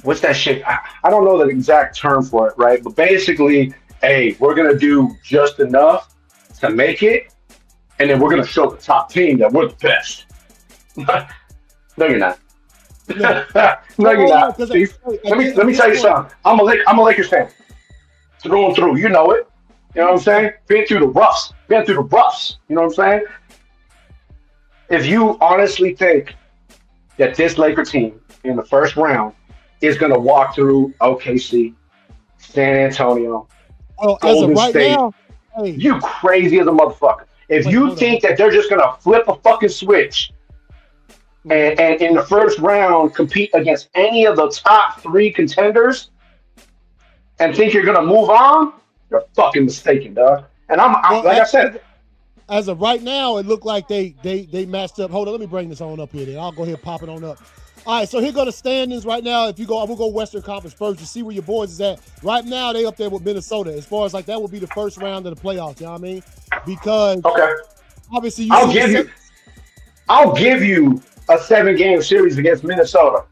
What's that shit? I don't know the exact term for it, right? But basically, hey, we're gonna do just enough to make it, and then we're gonna show the top team that we're the best. No, you're not. No. No, Oh, you're oh yeah. not, Because Steve. at, Let me this, let at me this tell you point, something. I'm a Lakers fan through and through. You know it. You know what I'm yeah. saying? Been through the roughs. Been through the roughs. You know what I'm saying? If you honestly think that this Laker team in the first round is going to walk through OKC, San Antonio, Oh, as of Golden right State, now, hey, you crazy as a motherfucker. If wait, you hold on. think that they're just going to flip a fucking switch Mhm. and in the first round compete against any of the top three contenders and think you're going to move on, you're fucking mistaken, dog. And I'm Well, like I said, as of right now, it looked like they matched up. Hold on, let me bring this on up here. Then I'll go ahead and pop it on up. All right, so here go the standings right now. If you go, I'm gonna go Western Conference first. You see where your boys is at right now. They up there with Minnesota. As far as like that would be the first round of the playoffs. You know what I mean? Because okay, obviously you I'll see the give you second. I'll give you a 7 game series against Minnesota.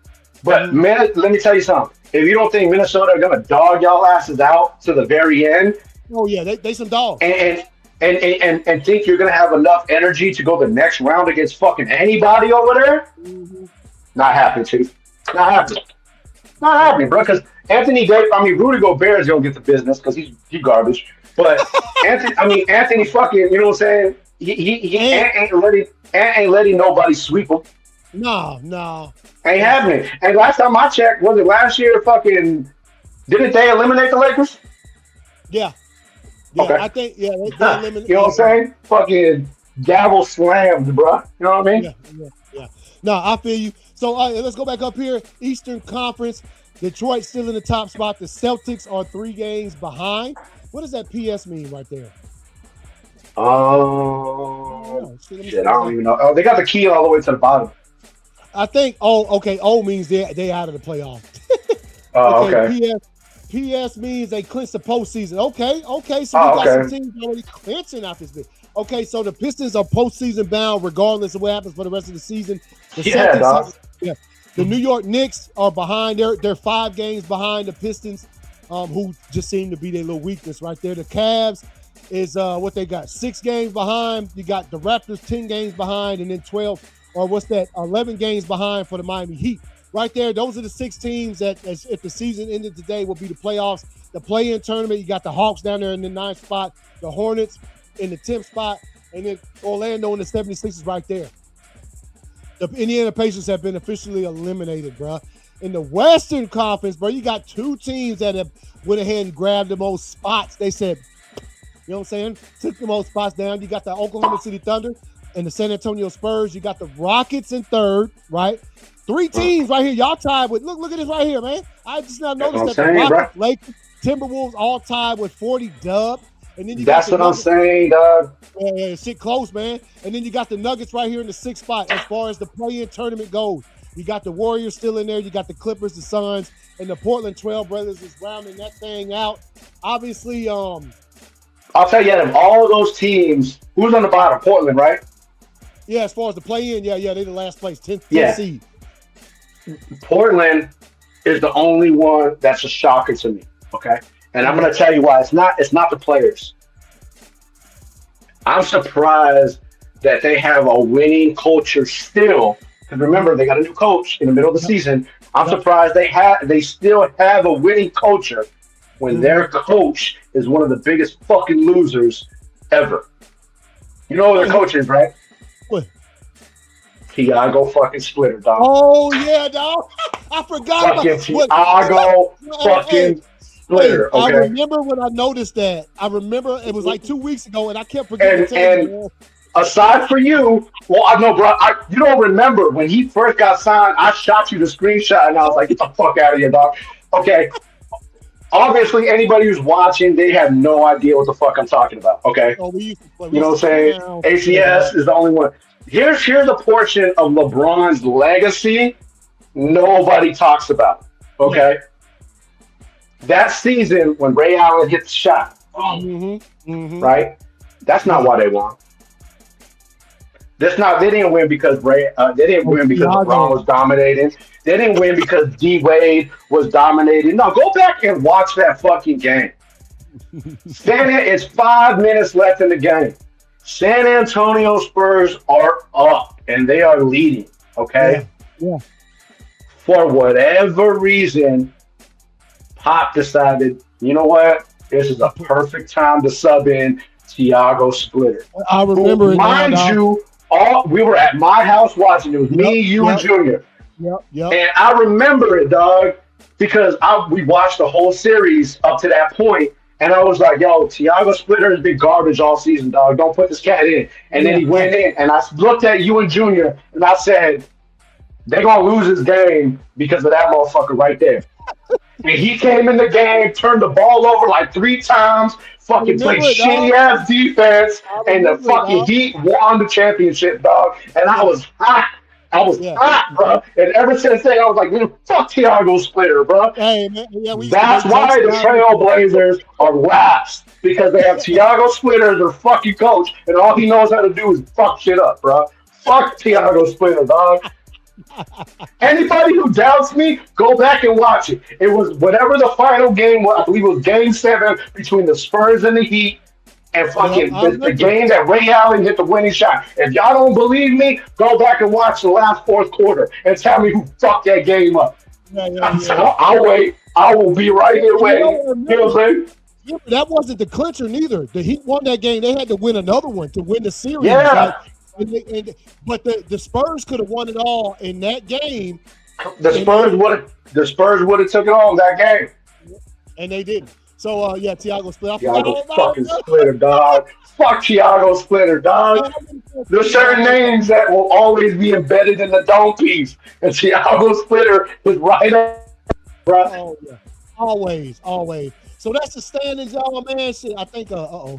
But Mhm. let me tell you something. If you don't think Minnesota are gonna dog y'all asses out to the very end, Oh yeah, they some dogs. and and think you're gonna have enough energy to go the next round against fucking anybody over there, Mhm. not happening, Chief. Not happening. Not Yeah. happening, bro. Because Rudy Gobert is gonna get the business because he's garbage. But Anthony fucking, you know what I'm saying? He And ain't letting nobody sweep him. no, no, Ain't no. happening. And last time I checked, was it last year? Fucking didn't they eliminate the Lakers? Yeah, yeah. Okay. I think yeah they eliminate. You know what Yeah, I'm saying? Fucking gavel slammed, bro. You know what I mean? yeah, yeah, yeah. No, I feel you. So let's go back up here. Eastern Conference. Detroit still in the top spot. The Celtics are 3 games behind. What does that PS mean right there? I don't know. See, let me Shit, see I what don't that. even know. Oh, they got the key all the way to the bottom. I think. Oh, okay. O means they out of the playoff. Oh, Okay. okay. PS means they clinch the postseason. Okay. Okay. So we Oh, got some okay. teams already clinching out this bit. Okay. So the Pistons are postseason bound regardless of what happens for the rest of the season. The Yeah, Celtics have. dog. Yeah. The New York Knicks are behind. They're 5 games behind the Pistons, who just seem to be their little weakness right there. The Cavs is what they got 6 games behind. You got the Raptors 10 games behind, and then 12 or what's that 11 games behind for the Miami Heat. Right there, those are the 6 teams that, as if the season ended today, will be the playoffs. The play-in tournament, you got the Hawks down there in the 9th spot, the Hornets in the 10th spot, and then Orlando and the 76ers right there. The Indiana Pacers have been officially eliminated, bro. In the Western Conference, bro, you got 2 teams that have went ahead and grabbed the most spots. They said, you know what I'm saying? Took the most spots down. You got the Oklahoma City Thunder and the San Antonio Spurs. You got the Rockets in third, right? 3 teams right here. Y'all tied with look at this right here, man. I just now noticed that the Rockets, Lakers, Timberwolves all tied with 40 dubs. And then you That's got what I'm saying, dog. Yeah, shit close, man. And then you got the Nuggets right here in the 6th spot as far as the play-in tournament goes. You got the Warriors still in there. You got the Clippers, the Suns, and the Portland Trail Brothers is rounding that thing out. Obviously, I'll tell you, out of all of those teams, who's on the bottom? Portland, right? Yeah, as far as the play-in, yeah, they're the last place, 10th seed. Portland is the only one that's a shocker to me. Okay, and I'm going to tell you why. It's not the players. I'm surprised that they have a winning culture still. Because remember, they got a new coach in the middle of the season. I'm surprised they still have a winning culture when their coach is one of the biggest fucking losers ever. You know who their coach is, right? What? Tiago fucking Splitter, dog. Oh yeah, dog. I forgot fucking about Tiago fucking Splitter. Okay. I remember when I noticed that. I remember it was like 2 weeks ago, and I kept forgetting to tell you. Aside for you, well, I know, bro. You don't remember when he first got signed. I shot you the screenshot, and I was like, "Get the fuck out of here, dog." Okay. Obviously, anybody who's watching, they have no idea what the fuck I'm talking about. Okay. Oh, we used to play. You know what I'm saying? ACS is the only one. Here's a portion of LeBron's legacy nobody talks about. Okay. That season when Ray Allen hit the shot, right? That's not why they won. They didn't win because they didn't win because LeBron was dominating. They didn't win because D Wade was dominating. No, go back and watch that fucking game. It's 5 minutes left in the game. San Antonio Spurs are up and they are leading. Okay. Yeah. For whatever reason, Pop decided, you know what? This is a perfect time to sub in Tiago Splitter. I remember it. Mind you, we were at my house watching. It was me, you, and Junior. Yep. And I remember it, dog, because we watched the whole series up to that point, and I was like, yo, Tiago Splitter has been garbage all season, dog. Don't put this cat in. And then he went in, and I looked at you and Junior, and I said, they're going to lose this game because of that motherfucker right there. And he came in the game, turned the ball over like 3 times, fucking played shitty-ass defense, and the fucking Heat won the championship, dog. And I was hot. Hot, bro. And ever since then, I was like, man, fuck Tiago Splitter, bro. Hey, man. That's why the Trailblazers are last, because they have Tiago Splitter as their fucking coach, and all he knows how to do is fuck shit up, bro. Fuck Tiago Splitter, dog. Anybody who doubts me, go back and watch it. It was whatever the final game was. I believe it was Game 7 between the Spurs and the Heat, and fucking the game that Ray Allen hit the winning shot. If y'all don't believe me, go back and watch the last 4th quarter and tell me who fucked that game up. I'll wait. I will be right here waiting. You know what I'm saying? Yeah, that wasn't the clincher neither. The Heat won that game. They had to win another one to win the series. Yeah. But the Spurs could have won it all in that game. The Spurs would have took it all in that game. And they didn't. So Tiago Splitter. Tiago fucking Splitter, dog. Fuck Tiago Splitter, dog. There's certain names that will always be embedded in the dome piece. And Tiago Splitter is right up, bro. Oh, yeah. Always. So that's the standings, y'all, man. Shit, I think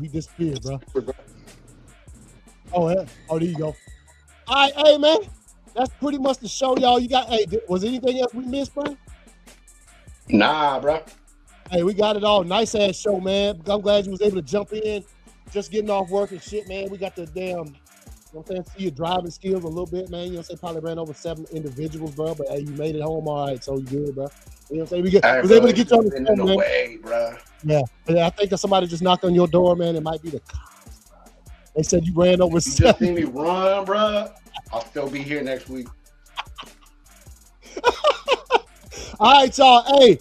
he disappeared, bro. Oh, yeah. Oh, there you go. All right, hey, man. That's pretty much the show, y'all. Was anything else we missed, bro? Nah, bro. Hey, we got it all. Nice ass show, man. I'm glad you was able to jump in. Just getting off work and shit, man. We got the damn, you know what I'm saying, see your driving skills a little bit, man. You know what I'm saying? Probably ran over 7 individuals, bro. But hey, you made it home all right, so you good, bro. You know what I'm saying? Was able to get you on the phone, man. Way, bro. Yeah. I think somebody just knocked on your door, man. It might be the cops, bro. They said you ran over 7. You just see me run, bro. I'll still be here next week. All right, y'all. Hey,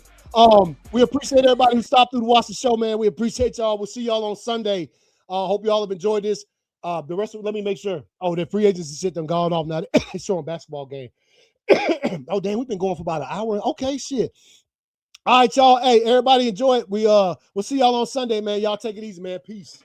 we appreciate everybody who stopped through to watch the show, man. We appreciate y'all. We'll see y'all on Sunday. Hope y'all have enjoyed this. The rest of it, let me make sure. Oh, the free agency shit done gone off now. They're showing basketball game. Oh, damn, we've been going for about an hour. Okay, shit. All right, y'all. Hey, everybody enjoy it. We'll see y'all on Sunday, man. Y'all take it easy, man. Peace.